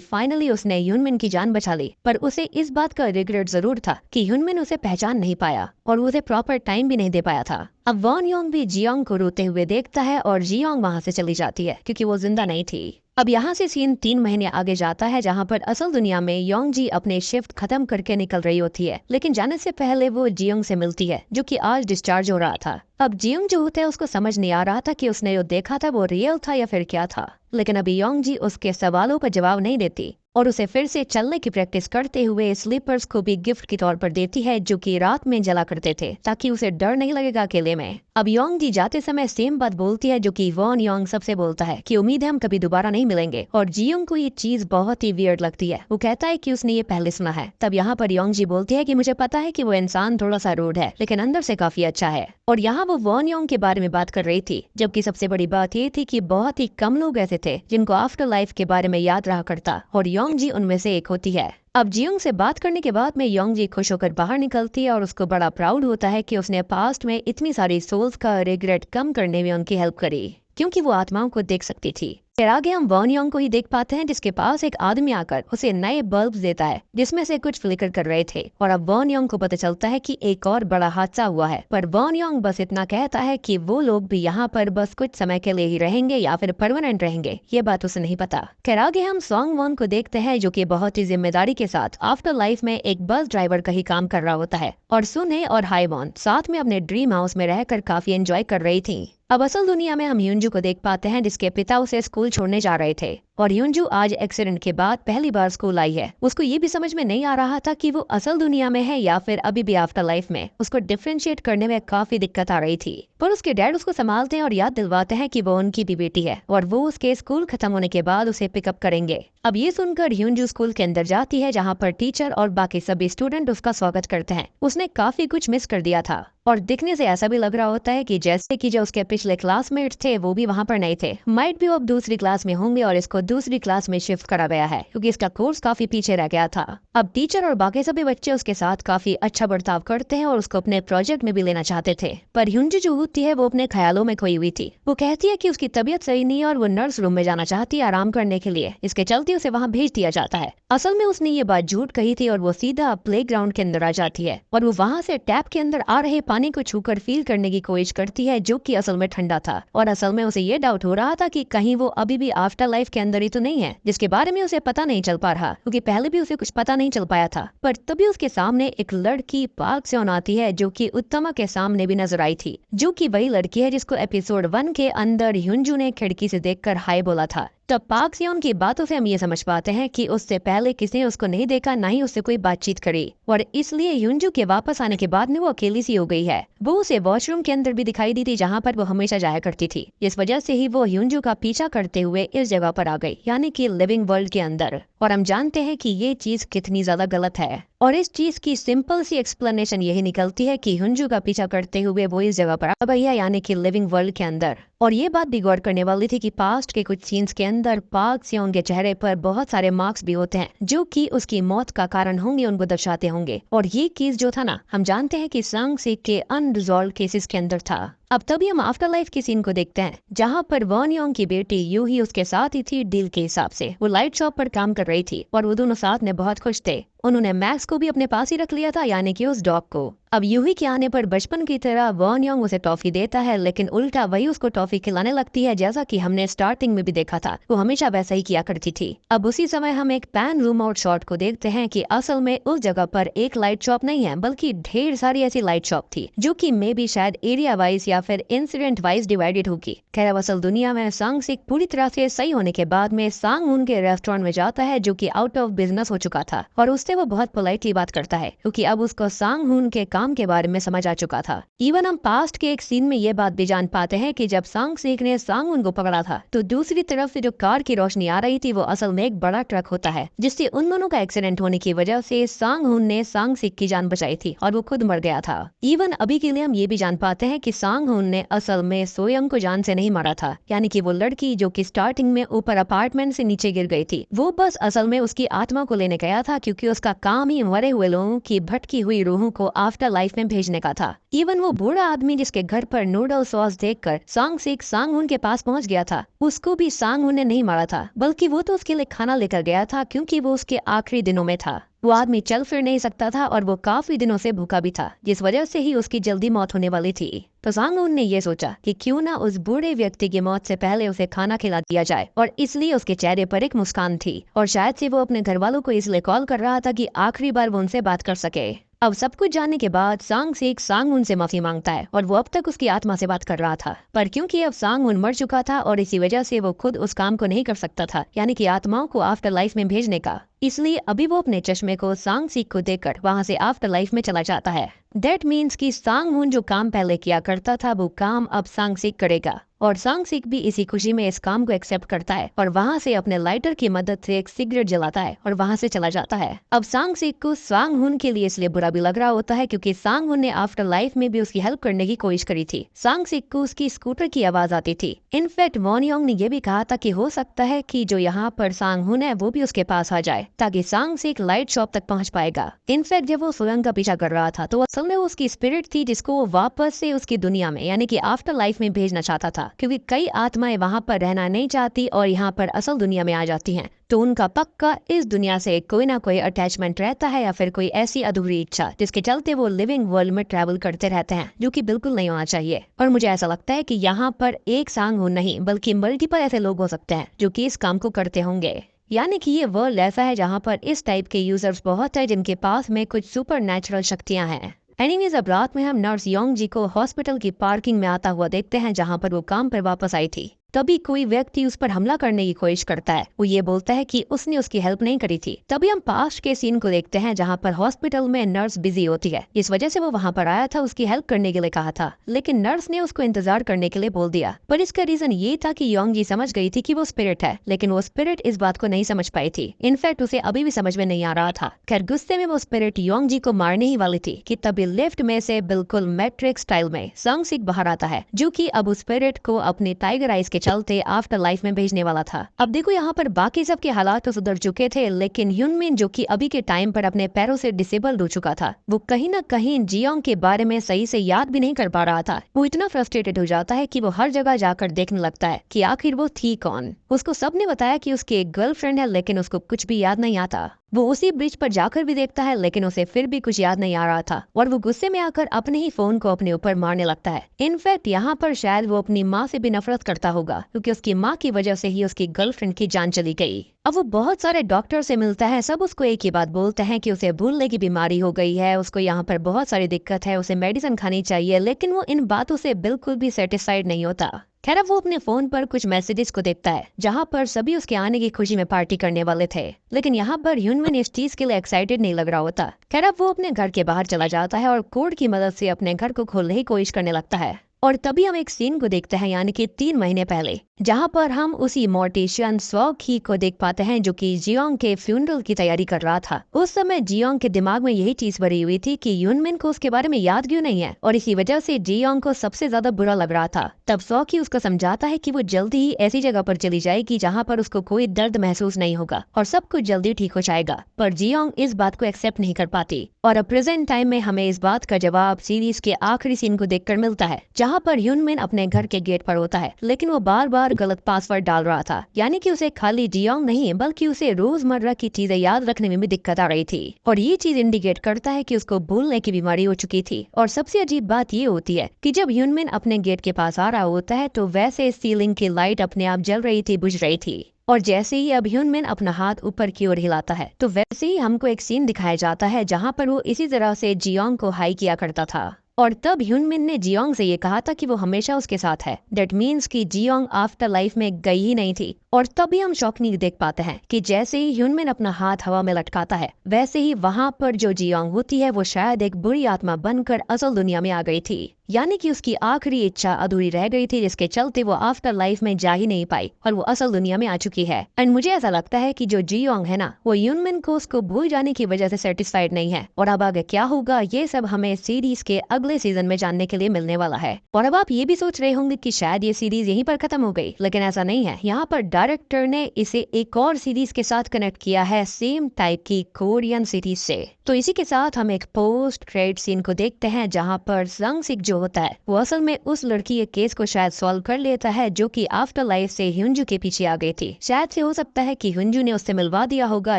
फाइनली उसने ह्यूनमिन की जान बचा ली। पर उसे इस बात का रिग्रेट जरूर था कि ह्यूनमिन उसे पहचान नहीं पाया और उसे प्रॉपर टाइम भी नहीं दे पाया था। अब वॉन योंग भी जियोंग को रोते हुए देखता है और जियोंग वहाँ से चली जाती है, क्योंकि वो जिंदा नहीं थी। अब यहाँ से सीन 3 महीने आगे जाता है, जहाँ पर असल दुनिया में योंग जी अपने शिफ्ट खत्म करके निकल रही होती है, लेकिन जाने से पहले वो जियोंग से मिलती है, जो कि आज डिस्चार्ज हो रहा था। अब जियोंग जो होता है उसको समझ नहीं आ रहा था कि उसने जो देखा था वो रियल था या फिर क्या था, लेकिन अभी योंग जी उसके सवालों का जवाब नहीं देती और उसे फिर से चलने की प्रैक्टिस करते हुए स्लीपर्स को भी गिफ्ट के तौर पर देती है, जो कि रात में जला करते थे, ताकि उसे डर नहीं लगेगा अकेले में। अब योंग जी जाते समय सेम बात बोलती है, जो कि वॉन योंग सबसे बोलता है कि उम्मीद है हम कभी दोबारा नहीं मिलेंगे। और जियोंग को ये चीज बहुत ही वियर्ड लगती है। वो कहता है कि उसने ये पहले सुना है। तब यहाँ पर योंग जी बोलती है कि मुझे पता है कि वो इंसान थोड़ा सा रूड है, लेकिन अंदर से काफी अच्छा है। और यहाँ वो वॉन योंग के बारे में बात कर रही थी, जबकि सबसे बड़ी बात ये थी कि बहुत ही कम लोग ऐसे थे जिनको आफ्टर लाइफ के बारे में याद रहा करता, और योंग जी उनमें से एक होती है। अब जियोंग से बात करने के बाद में योंग जी खुश होकर बाहर निकलती है, और उसको बड़ा प्राउड होता है कि उसने पास्ट में इतनी सारी सोल्स का रिग्रेट कम करने में उनकी हेल्प करी, क्योंकि वो आत्माओं को देख सकती थी। फिर आगे हम वॉन योंग को ही देख पाते हैं, जिसके पास एक आदमी आकर उसे नए बल्ब देता है, जिसमें से कुछ फ्लिकर कर रहे थे। और अब वॉन योंग को पता चलता है कि एक और बड़ा हादसा हुआ है, पर वॉन योंग बस इतना कहता है कि वो लोग भी यहाँ पर बस कुछ समय के लिए ही रहेंगे या फिर परमानेंट रहेंगे, ये बात उसे नहीं पता। खैर आगे हम सॉन्ग वॉन को देखते हैं, जो कि बहुत ही जिम्मेदारी के साथ आफ्टर लाइफ में एक बस ड्राइवर का ही काम कर रहा होता है, और सुने और हाई वॉन साथ में अपने ड्रीम हाउस में रहकर काफी एंजॉय कर रही थी। अब असल दुनिया में हम ह्यूनजू को देख पाते हैं, जिसके पिता उसे स्कूल छोड़ने जा रहे थे, और ह्यूनजू आज एक्सीडेंट के बाद पहली बार स्कूल आई है। उसको ये भी समझ में नहीं आ रहा था कि वो असल दुनिया में है या फिर अभी भी आफ्टर लाइफ में। उसको डिफरेंशिएट करने में काफी दिक्कत आ रही थी, पर उसके डैड उसको संभालते हैं और याद दिलवाते हैं कि वो उनकी भी बेटी है, और वो उसके स्कूल खत्म होने के बाद उसे पिकअप करेंगे। अब ये सुनकर ह्यूनजू स्कूल के अंदर जाती है, जहाँ पर टीचर और बाकी सभी स्टूडेंट उसका स्वागत करते हैं। उसने काफी कुछ मिस कर दिया था, और दिखने से ऐसा भी लग रहा होता है कि जैसे कि जो उसके पिछले क्लासमेट थे वो भी वहाँ पर नहीं थे, माइट भी वो अब दूसरी क्लास में होंगे और इसको दूसरी क्लास में शिफ्ट करा गया है क्योंकि इसका कोर्स काफी पीछे रह गया था। अब टीचर और बाकी सभी बच्चे उसके साथ काफी अच्छा बर्ताव करते हैं और उसको अपने प्रोजेक्ट में भी लेना चाहते थे, पर ह्यूंजू जो होती है वो अपने ख्यालों में खोई हुई थी। वो कहती है कि उसकी तबीयत सही नहीं है और वो नर्स रूम में जाना चाहती है आराम करने के लिए। इसके चलते उसे वहाँ भेज दिया जाता है। असल में उसने ये बात झूठ कही थी और वो सीधा प्लेग्राउंड के अंदर आ जाती है और वो वहाँ से टैप के अंदर आ रहे पानी को छूकर फील करने की कोशिश करती है, जो कि असल में ठंडा था। और असल में उसे ये डाउट हो रहा था कि कहीं वो अभी भी आफ्टर लाइफ के अंदर ही तो नहीं है, जिसके बारे में उसे पता नहीं चल पा रहा क्योंकि पहले भी उसे कुछ पता नहीं चल पाया था। पर तभी उसके सामने एक लड़की पार्क से आती है जो कि उत्तमा के सामने भी नजर आई थी, जो कि वही लड़की है जिसको एपिसोड 1 के अंदर ह्यूंजू ने खिड़की से देखकर हाय बोला था। तब पार्क सियोन की बातों से हम ये समझ पाते हैं कि उससे पहले किसी ने उसको नहीं देखा, ना ही उससे कोई बातचीत करी, और इसलिए ह्यूंजू के वापस आने के बाद में वो अकेली सी हो गई है। वो उसे वॉशरूम के अंदर भी दिखाई दी थी जहाँ पर वो हमेशा जाया करती थी। इस वजह से ही वो ह्यूंजू का पीछा करते हुए इस जगह पर आ गई, यानी कि लिविंग वर्ल्ड के अंदर। और हम जानते हैं कि ये चीज कितनी ज्यादा गलत है, और इस चीज की सिंपल सी एक्सप्लेनेशन यही निकलती है कि ह्यूंजू का पीछा करते हुए वो इस जगह पर आ गई है, यानी कि लिविंग वर्ल्ड के अंदर। और ये बात भी गौर करने वाली थी कि पास्ट के कुछ सीन्स के अंदर पार्क सियोंग के चेहरे पर बहुत सारे मार्क्स भी होते हैं जो कि उसकी मौत का कारण होंगे, उनको दर्शाते होंगे। और ये केस जो था ना, हम जानते हैं कि सांग सिक के अनरिजॉल्व केसेस के अंदर था। अब तभी हम आफ्टर लाइफ के सीन को देखते हैं जहाँ पर वन योंग की बेटी यू ही उसके साथ ही थी। डील के हिसाब से वो लाइट शॉप पर काम कर रही थी और वो दोनों साथ में बहुत खुश थे। उन्होंने मैक्स को भी अपने पास ही रख लिया था, यानी कि उस डॉग को। अब यूही के आने पर बचपन की तरह वन योंग उसे टॉफी देता है, लेकिन उल्टा वही उसको टॉफी खिलाने लगती है, जैसा कि हमने स्टार्टिंग में भी देखा था। वो हमेशा वैसा ही किया करती थी। अब उसी समय हम एक पैन रूम आउट शॉट को देखते हैं कि असल में उस जगह पर एक लाइट शॉप नहीं है, बल्कि ढेर सारी ऐसी लाइट शॉप थी जो कि मे बी शायद एरिया वाइज या फिर इंसिडेंट वाइज डिवाइडेड होगी। खैर, अब असल दुनिया में सांग सिक पूरी तरह से सही होने के बाद में सांग उन के रेस्टोरेंट में जाता है जो कि आउट ऑफ बिजनेस हो चुका था, और उससे वो बहुत पोलाइटली बात करता है क्योंकि अब उसको सांग हुन के काम के बारे में समझ आ चुका था। इवन हम पास्ट के एक सीन में ये बात भी जान पाते हैं कि जब सांग सिक ने सांग उन को पकड़ा था तो दूसरी तरफ से जो कार की रोशनी आ रही थी वो असल में एक बड़ा ट्रक होता है, जिससे उन दोनों का एक्सीडेंट होने की वजह से सांग हुन ने सांग सिक की जान बचाई थी और वो खुद मर गया था। इवन अभी के लिए हम ये भी जान पाते हैं कि सांग हुन ने असल में सोयम को जान से नहीं मारा था, यानी कि वो लड़की जो कि स्टार्टिंग में ऊपर अपार्टमेंट से नीचे गिर गई थी, वो बस असल में उसकी आत्मा को लेने गया था क्योंकि उसका काम ही मरे हुए लोगों की भटकी हुई रूहों को आफ्टर लाइफ में भेजने का था। इवन वो बूढ़ा आदमी जिसके घर पर नूडल सॉस देखकर सांग सिक सांग हुन के पास पहुंच गया था, उसको भी सांग हुन ने नहीं मारा था, बल्कि वो तो उसके लिए खाना लेकर गया था क्योंकि वो उसके आखिरी दिनों में था। वो आदमी चल फिर नहीं सकता था और वो काफी दिनों से भूखा भी था, जिस वजह से ही उसकी जल्दी मौत होने वाली थी। तो सांग हुन ने ये सोचा कि क्यों ना उस बूढ़े व्यक्ति की मौत से पहले उसे खाना खिला दिया जाए, और इसलिए उसके चेहरे पर एक मुस्कान थी और शायद से वो अपने घर वालों को इसलिए कॉल कर रहा था कि आखिरी बार वो उनसे बात कर सके। अब सब कुछ जानने के बाद सांग सिक सांग हुन से माफी मांगता है और वो अब तक उसकी आत्मा से बात कर रहा था, पर क्योंकि अब सांग हुन मर चुका था और इसी वजह से वो खुद उस काम को नहीं कर सकता था, यानी कि आत्माओं को आफ्टर लाइफ में भेजने का, इसलिए अभी वो अपने चश्मे को सांग सिक को देकर वहाँ से आफ्टर लाइफ में चला जाता है। दैट मीन्स कि सांग हुन जो काम पहले किया करता था वो काम अब सांग सिक करेगा, और सांग सिक भी इसी खुशी में इस काम को एक्सेप्ट करता है और वहाँ से अपने लाइटर की मदद से एक सिगरेट जलाता है और वहाँ से चला जाता है। अब सांग सिक को सांग हुन के लिए इसलिए बुरा भी लग रहा होता है क्योंकि सांग हुन ने आफ्टर लाइफ में भी उसकी हेल्प करने की कोशिश करी थी। सांग सिक को उसकी स्कूटर की आवाज आती थी। इनफैक्ट वॉन योंग ने यह भी कहा था कि हो सकता है कि जो यहाँ पर सांग हुन है वो भी उसके पास आ जाए ताकि सांग सिक लाइट शॉप तक पहुँच पाएगा। इनफैक्ट जब वो सुरंग का पीछा कर रहा था तो असल में वो उसकी स्पिरिट थी जिसको वो वापस से उसकी दुनिया में यानी कि आफ्टर लाइफ में भेजना चाहता था, क्योंकि कई आत्माएं वहाँ पर रहना नहीं चाहती और यहाँ पर असल दुनिया में आ जाती हैं, तो उनका पक्का इस दुनिया से कोई ना कोई अटैचमेंट रहता है या फिर कोई ऐसी अधूरी इच्छा जिसके चलते वो लिविंग वर्ल्ड में ट्रैवल करते रहते हैं, जो कि बिल्कुल नहीं होना चाहिए। और मुझे ऐसा लगता है कि यहाँ पर एक सांग हुन नहीं बल्कि मल्टीपल ऐसे लोग हो सकते हैं जो कि इस काम को करते होंगे, यानी कि ये वर्ल्ड ऐसा है जहाँ पर इस टाइप के यूजर्स बहुत है जिनके पास में कुछ सुपर नेचुरल शक्तियाँ हैं। एनीवेज, अब रात में हम नर्स योंग जी को हॉस्पिटल की पार्किंग में आता हुआ देखते हैं जहाँ पर वो काम पर वापस आई थी। तभी कोई व्यक्ति उस पर हमला करने की कोशिश करता है। वो ये बोलता है कि उसने उसकी हेल्प नहीं करी थी। तभी हम पास्ट के सीन को देखते हैं जहाँ पर हॉस्पिटल में नर्स बिजी होती है। इस वजह से वो वहाँ पर आया था, उसकी हेल्प करने के लिए कहा था, लेकिन नर्स ने उसको इंतजार करने के लिए बोल दिया। पर इसका रीजन ये था कि योंग समझ गई थी कि वो स्पिरिट है, लेकिन वो स्पिरिट इस बात को नहीं समझ पाई थी। इनफैक्ट उसे अभी भी समझ में नहीं आ रहा था। खैर गुस्से में वो स्पिरिट योंग को मारने ही वाली थी कि तभी लिफ्ट में से बिल्कुल मैट्रिक्स स्टाइल में संग सिक बाहर आता है, जो कि अब उस स्पिरिट को अपने टाइगर आइज के चलते आफ्टर लाइफ में भेजने वाला था। अब देखो यहाँ पर बाकी सब के हालात तो सुधर चुके थे, लेकिन यूनमिन जो कि अभी के टाइम पर अपने पैरों से डिसेबल्ड हो चुका था, वो कहीं न कहीं जियोंग के बारे में सही से याद भी नहीं कर पा रहा था। वो इतना फ्रस्ट्रेटेड हो जाता है कि वो हर जगह जाकर देखने लगता है कि आखिर वो थी कौन। उसको सबने बताया कि उसकी एक गर्लफ्रेंड है, लेकिन उसको कुछ भी याद नहीं आता। वो उसी ब्रिज पर जाकर भी देखता है, लेकिन उसे फिर भी कुछ याद नहीं आ रहा था और वो गुस्से में आकर अपने ही फोन को अपने ऊपर मारने लगता है। इनफैक्ट यहाँ पर शायद वो अपनी माँ से भी नफरत करता होगा, क्योंकि उसकी माँ की वजह से ही उसकी गर्लफ्रेंड की जान चली गई। अब वो बहुत सारे डॉक्टर से मिलता है, सब उसको एक ही बात बोलते हैं कि उसे भूलने की बीमारी हो गई है, उसको यहाँ पर बहुत सारी दिक्कत है, उसे मेडिसिन खानी चाहिए, लेकिन वो इन बातों से बिल्कुल भी सेटिस्फाइड नहीं होता। खैर अब वो अपने फोन पर कुछ मैसेजेस को देखता है जहाँ पर सभी उसके आने की खुशी में पार्टी करने वाले थे, लेकिन यहाँ पर ह्यूनमिन इस चीज के लिए एक्साइटेड नहीं लग रहा होता। खैर अब वो अपने घर के बाहर चला जाता है और कोड की मदद से अपने घर को खोलने की कोशिश करने लगता है। और तभी हम एक सीन को देखते हैं, यानी कि 3 महीने पहले, जहाँ पर हम उसी मोर्टिशियन स्वाखी को देख पाते हैं जो कि जियोंग के फ्यूनरल की तैयारी कर रहा था। उस समय जियोंग के दिमाग में यही चीज भरी हुई थी कि यूनमिन को उसके बारे में याद क्यों नहीं है, और इसी वजह से जियोंग को सबसे ज्यादा बुरा लग रहा था। तब स्वाखी उसको समझाता है कि वो जल्दी ही ऐसी जगह पर चली जाएगी जहाँ पर उसको कोई दर्द महसूस नहीं होगा और सब कुछ जल्दी ठीक हो जाएगा। पर जियोंग इस बात को एक्सेप्ट नहीं कर पाती और अब प्रेजेंट टाइम में हमें इस बात का जवाब सीरीज के आखिरी सीन को देखकर मिलता है, जहाँ पर यूनमिन अपने घर के गेट पर होता है, लेकिन वो बार बार गलत पासवर्ड डाल रहा था। यानी कि उसे खाली जियोंग नहीं बल्कि उसे रोजमर्रा की चीजें याद रखने में भी दिक्कत आ रही थी, और ये चीज इंडिकेट करता है कि उसको भूलने की बीमारी हो चुकी थी। और सबसे अजीब बात ये होती है कि जब यूनमिन अपने गेट के पास आ रहा होता है तो वैसे सीलिंग की लाइट अपने आप जल रही थी, बुझ रही थी, और जैसे ही अब ह्यूनमिन अपना हाथ ऊपर की ओर हिलाता है तो वैसे ही हमको एक सीन दिखाया जाता है जहाँ पर वो इसी तरह से जियोंग को हाई किया करता था। और तब ह्यूनमिन ने जियोंग से ये कहा था कि वो हमेशा उसके साथ है। दैट मीन्स कि जियोंग आफ्टर लाइफ में गई ही नहीं थी। और तभी हम शॉकनी देख पाते हैं कि जैसे ही ह्यूनमिन अपना हाथ हवा में लटकाता है, वैसे ही वहाँ पर जो जियोंग होती है वो शायद एक बुरी आत्मा बनकर असल दुनिया में आ गई थी। यानी कि उसकी आखिरी इच्छा अधूरी रह गई थी, जिसके चलते वो आफ्टर लाइफ में जा ही नहीं पाई और वो असल दुनिया में आ चुकी है। एंड मुझे ऐसा लगता है कि जो जियोंग है ना, वो ह्यूनमिन को उसको भूल जाने की वजह से सेटिस्फाइड नहीं है। और अब आगे क्या होगा ये सब हमें सीरीज के अगले सीजन में जानने के लिए मिलने वाला है। और अब आप ये भी सोच रहे होंगे कि शायद ये सीरीज यहीं पर खत्म हो गई, लेकिन ऐसा नहीं है। यहाँ पर डायरेक्टर ने इसे एक और सीरीज के साथ कनेक्ट किया है, सेम टाइप की कोरियन सीरीज से। तो इसी के साथ हम एक पोस्ट क्रेडिट सीन को देखते हैं जहाँ पर संग सिक जो होता है वो असल में उस लड़की के केस को शायद सॉल्व कर लेता है जो कि आफ्टर लाइफ से ह्यूंजू के पीछे आ गई थी। शायद से हो सकता है कि ह्यूंजू ने उससे मिलवा दिया होगा,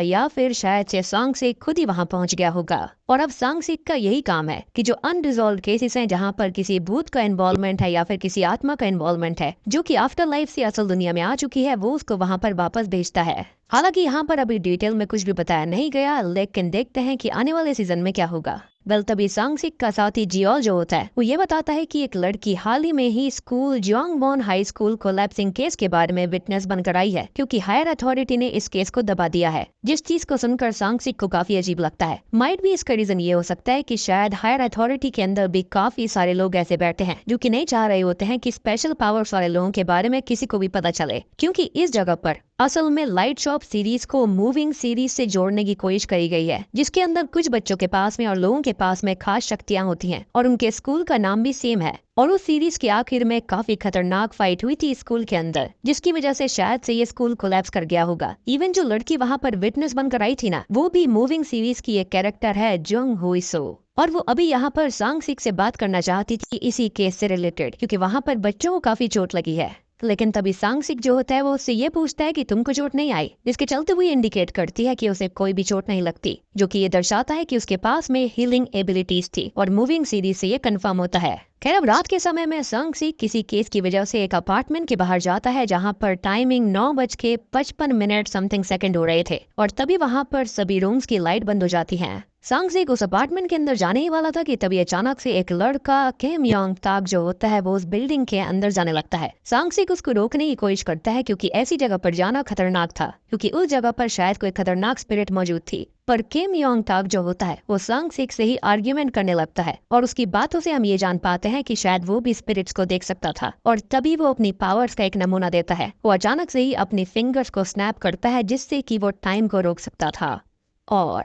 या फिर शायद से सांग सिक खुद ही वहाँ पहुँच गया होगा। और अब सांग सिक का यही काम है कि जो अनरिजॉल्व केसेस हैं जहाँ पर किसी भूत का इन्वॉल्वमेंट है या फिर किसी आत्मा का इन्वॉल्वमेंट है जो कि आफ्टर लाइफ से असल दुनिया में आ चुकी है, वो उसको वहाँ पर वापस भेजता है। हालांकि यहाँ पर अभी डिटेल में कुछ भी बताया नहीं गया, लेकिन देखते हैं कि आने वाले सीजन में क्या होगा। तभी सांग सिक का साथी जियोल जो होता है वो ये बताता है कि एक लड़की हाल ही में ही school Jongbon high school collapsing case के बारे में विटनेस बनकर आई है, क्योंकि हायर अथॉरिटी ने इस केस को दबा दिया है। जिस चीज को सुनकर सांग सिक को काफी अजीब लगता है। माइट भी इसका रीजन ये हो सकता है कि शायद हायर अथॉरिटी के अंदर भी काफी सारे लोग ऐसे बैठे हैं जो कि नहीं चाह रहे होते हैं कि स्पेशल पावर्स वाले लोगों के बारे में किसी को भी पता चले, क्योंकि इस जगह पर असल में लाइट शॉप सीरीज को मूविंग सीरीज से जोड़ने की कोशिश करी गई है, जिसके अंदर कुछ बच्चों के पास में और लोगों के पास में खास शक्तियां होती हैं और उनके स्कूल का नाम भी सेम है। और उस सीरीज के आखिर में काफी खतरनाक फाइट हुई थी स्कूल के अंदर, जिसकी वजह से शायद से ये स्कूल कोलैप्स कर गया होगा। इवन जो लड़की वहाँ पर विटनेस बनकर आई थी ना, वो भी मूविंग सीरीज की एक कैरेक्टर है जोंग हुईसो, और वो अभी यहाँ पर सांग सिक से बात करना चाहती थी इसी केस से रिलेटेड, क्योंकि वहाँ पर बच्चों को काफी चोट लगी है। लेकिन तभी सांग सिक जो होता है वो उससे ये पूछता है कि तुमको चोट नहीं आई, जिसके चलते वो इंडिकेट करती है कि उसे कोई भी चोट नहीं लगती, जो कि ये दर्शाता है कि उसके पास में हीलिंग एबिलिटीज थी, और मूविंग सीरीज से ये कंफर्म होता है। खैर अब रात के समय में सांग सिक किसी केस की वजह से एक अपार्टमेंट के बाहर जाता है जहां पर टाइमिंग 9:55 समथिंग सेकंड हो रहे थे, और तभी वहां पर सभी रूम्स की लाइट बंद हो जाती हैं। सांगसिक उस अपार्टमेंट के अंदर जाने ही वाला था कि तभी अचानक से एक लड़का किम योंग ताक जो होता है वो उस बिल्डिंग के अंदर जाने लगता है। सांगसिक उसको रोकने की कोशिश करता है क्योंकि ऐसी जगह पर जाना खतरनाक था, क्योंकि उस जगह पर शायद कोई खतरनाक स्पिरिट मौजूद थी। पर किम योंग ताक जो होता है वो सांगसिक से ही आर्ग्यूमेंट करने लगता है और उसकी बातों से हम ये जान पाते हैं कि शायद वो भी स्पिरिट्स को देख सकता था। और तभी वो अपनी पावर्स का एक नमूना देता है। वो अचानक से ही अपनी फिंगर्स को स्नैप करता है जिससे कि वो टाइम को रोक सकता था। और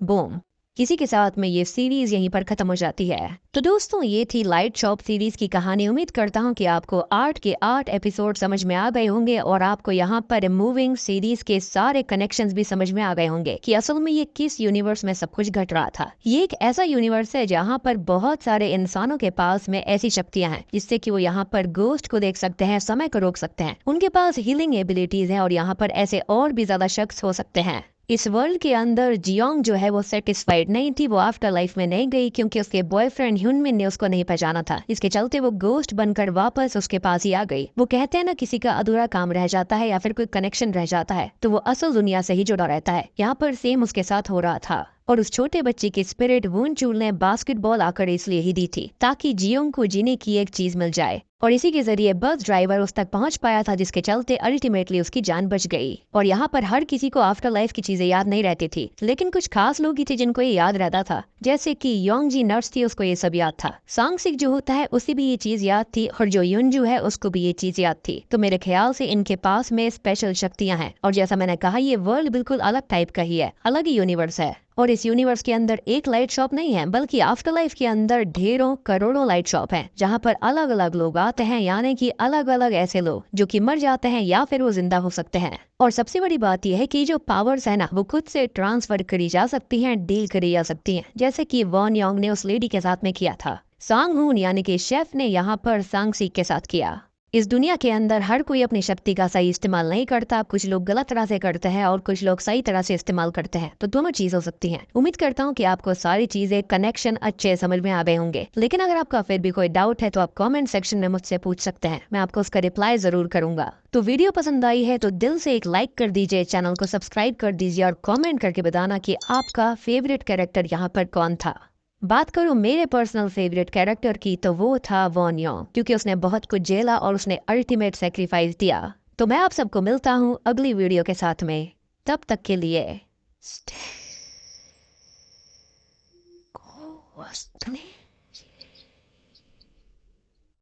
बूम, किसी के साथ में ये सीरीज यहीं पर खत्म हो जाती है। तो दोस्तों, ये थी लाइट शॉप सीरीज की कहानी। उम्मीद करता हूँ कि आपको 8 के 8 एपिसोड समझ में आ गए होंगे और आपको यहाँ पर मूविंग सीरीज के सारे कनेक्शंस भी समझ में आ गए होंगे कि असल में ये किस यूनिवर्स में सब कुछ घट रहा था। ये एक ऐसा यूनिवर्स है जहाँ पर बहुत सारे इंसानों के पास में ऐसी शक्तियाँ हैं जिससे कि वो यहाँ पर गोस्ट को देख सकते हैं, समय को रोक सकते हैं, उनके पास हीलिंग एबिलिटीज है और यहाँ पर ऐसे और भी ज्यादा शख्स हो सकते हैं। इस वर्ल्ड के अंदर जियोंग जो है वो सेटिस्फाइड नहीं थी। वो आफ्टर लाइफ में नहीं गई क्योंकि उसके बॉयफ्रेंड ह्यूनमिन ने उसको नहीं पहचाना था। इसके चलते वो गोस्ट बनकर वापस उसके पास ही आ गई। वो कहते हैं ना, किसी का अधूरा काम रह जाता है या फिर कोई कनेक्शन रह जाता है तो वो असल दुनिया से ही जुड़ा रहता है। यहाँ पर सेम उसके साथ हो रहा था। और उस छोटे बच्चे की स्पिरिट वुन चूल ने बास्केटबॉल आकर इसलिए ही दी थी ताकि जियोंग को जीने की एक चीज मिल जाए, और इसी के जरिए बस ड्राइवर उस तक पहुंच पाया था, जिसके चलते अल्टीमेटली उसकी जान बच गई। और यहाँ पर हर किसी को आफ्टर लाइफ की चीजें याद नहीं रहती थी, लेकिन कुछ खास लोग ही थे जिनको ये याद रहता था। जैसे कि योंग जी नर्स थी, उसको ये सब याद था। सांगसिक जो होता है उसे भी ये चीज याद थी, और जो युनजू है उसको भी ये चीज याद थी। तो मेरे ख्याल से इनके पास में स्पेशल शक्तियां हैं। और जैसा मैंने कहा, ये वर्ल्ड बिल्कुल अलग टाइप का ही है, अलग ही यूनिवर्स है। और इस यूनिवर्स के अंदर एक लाइट शॉप नहीं है, बल्कि आफ्टर लाइफ के अंदर ढेरों करोड़ों लाइट शॉप हैं, जहाँ पर अलग अलग लोग आते हैं, यानी कि अलग अलग ऐसे लोग जो कि मर जाते हैं या फिर वो जिंदा हो सकते हैं। और सबसे बड़ी बात यह है कि जो पावर्स है ना, वो खुद से ट्रांसफर करी जा सकती हैं, डील करी जा सकती हैं, जैसे कि वॉन योंग ने उस लेडी के साथ में किया था। सांग हुन यानी कि शेफ ने यहाँ पर सांगसिक के साथ किया। इस दुनिया के अंदर हर कोई अपनी शक्ति का सही इस्तेमाल नहीं करता। कुछ लोग गलत तरह से करते हैं और कुछ लोग सही तरह से इस्तेमाल करते हैं, तो दोनों चीज हो सकती हैं। उम्मीद करता हूँ कि आपको सारी चीजें कनेक्शन अच्छे समझ में आ गए होंगे। लेकिन अगर आपका फिर भी कोई डाउट है तो आप कमेंट सेक्शन में मुझसे पूछ सकते हैं, मैं आपको उसका रिप्लाई जरूर करूंगा। तो वीडियो पसंद आई है तो दिल से एक लाइक कर दीजिए, चैनल को सब्सक्राइब कर दीजिए और कॉमेंट करके बताना कि आपका फेवरेट कैरेक्टर यहाँ पर कौन था। बात करूं मेरे पर्सनल फेवरेट कैरेक्टर की तो वो था वॉन योंग, क्योंकि उसने बहुत कुछ झेला और उसने अल्टीमेट सेक्रीफाइस दिया। तो मैं आप सबको मिलता हूं अगली वीडियो के साथ में, तब तक के लिए stay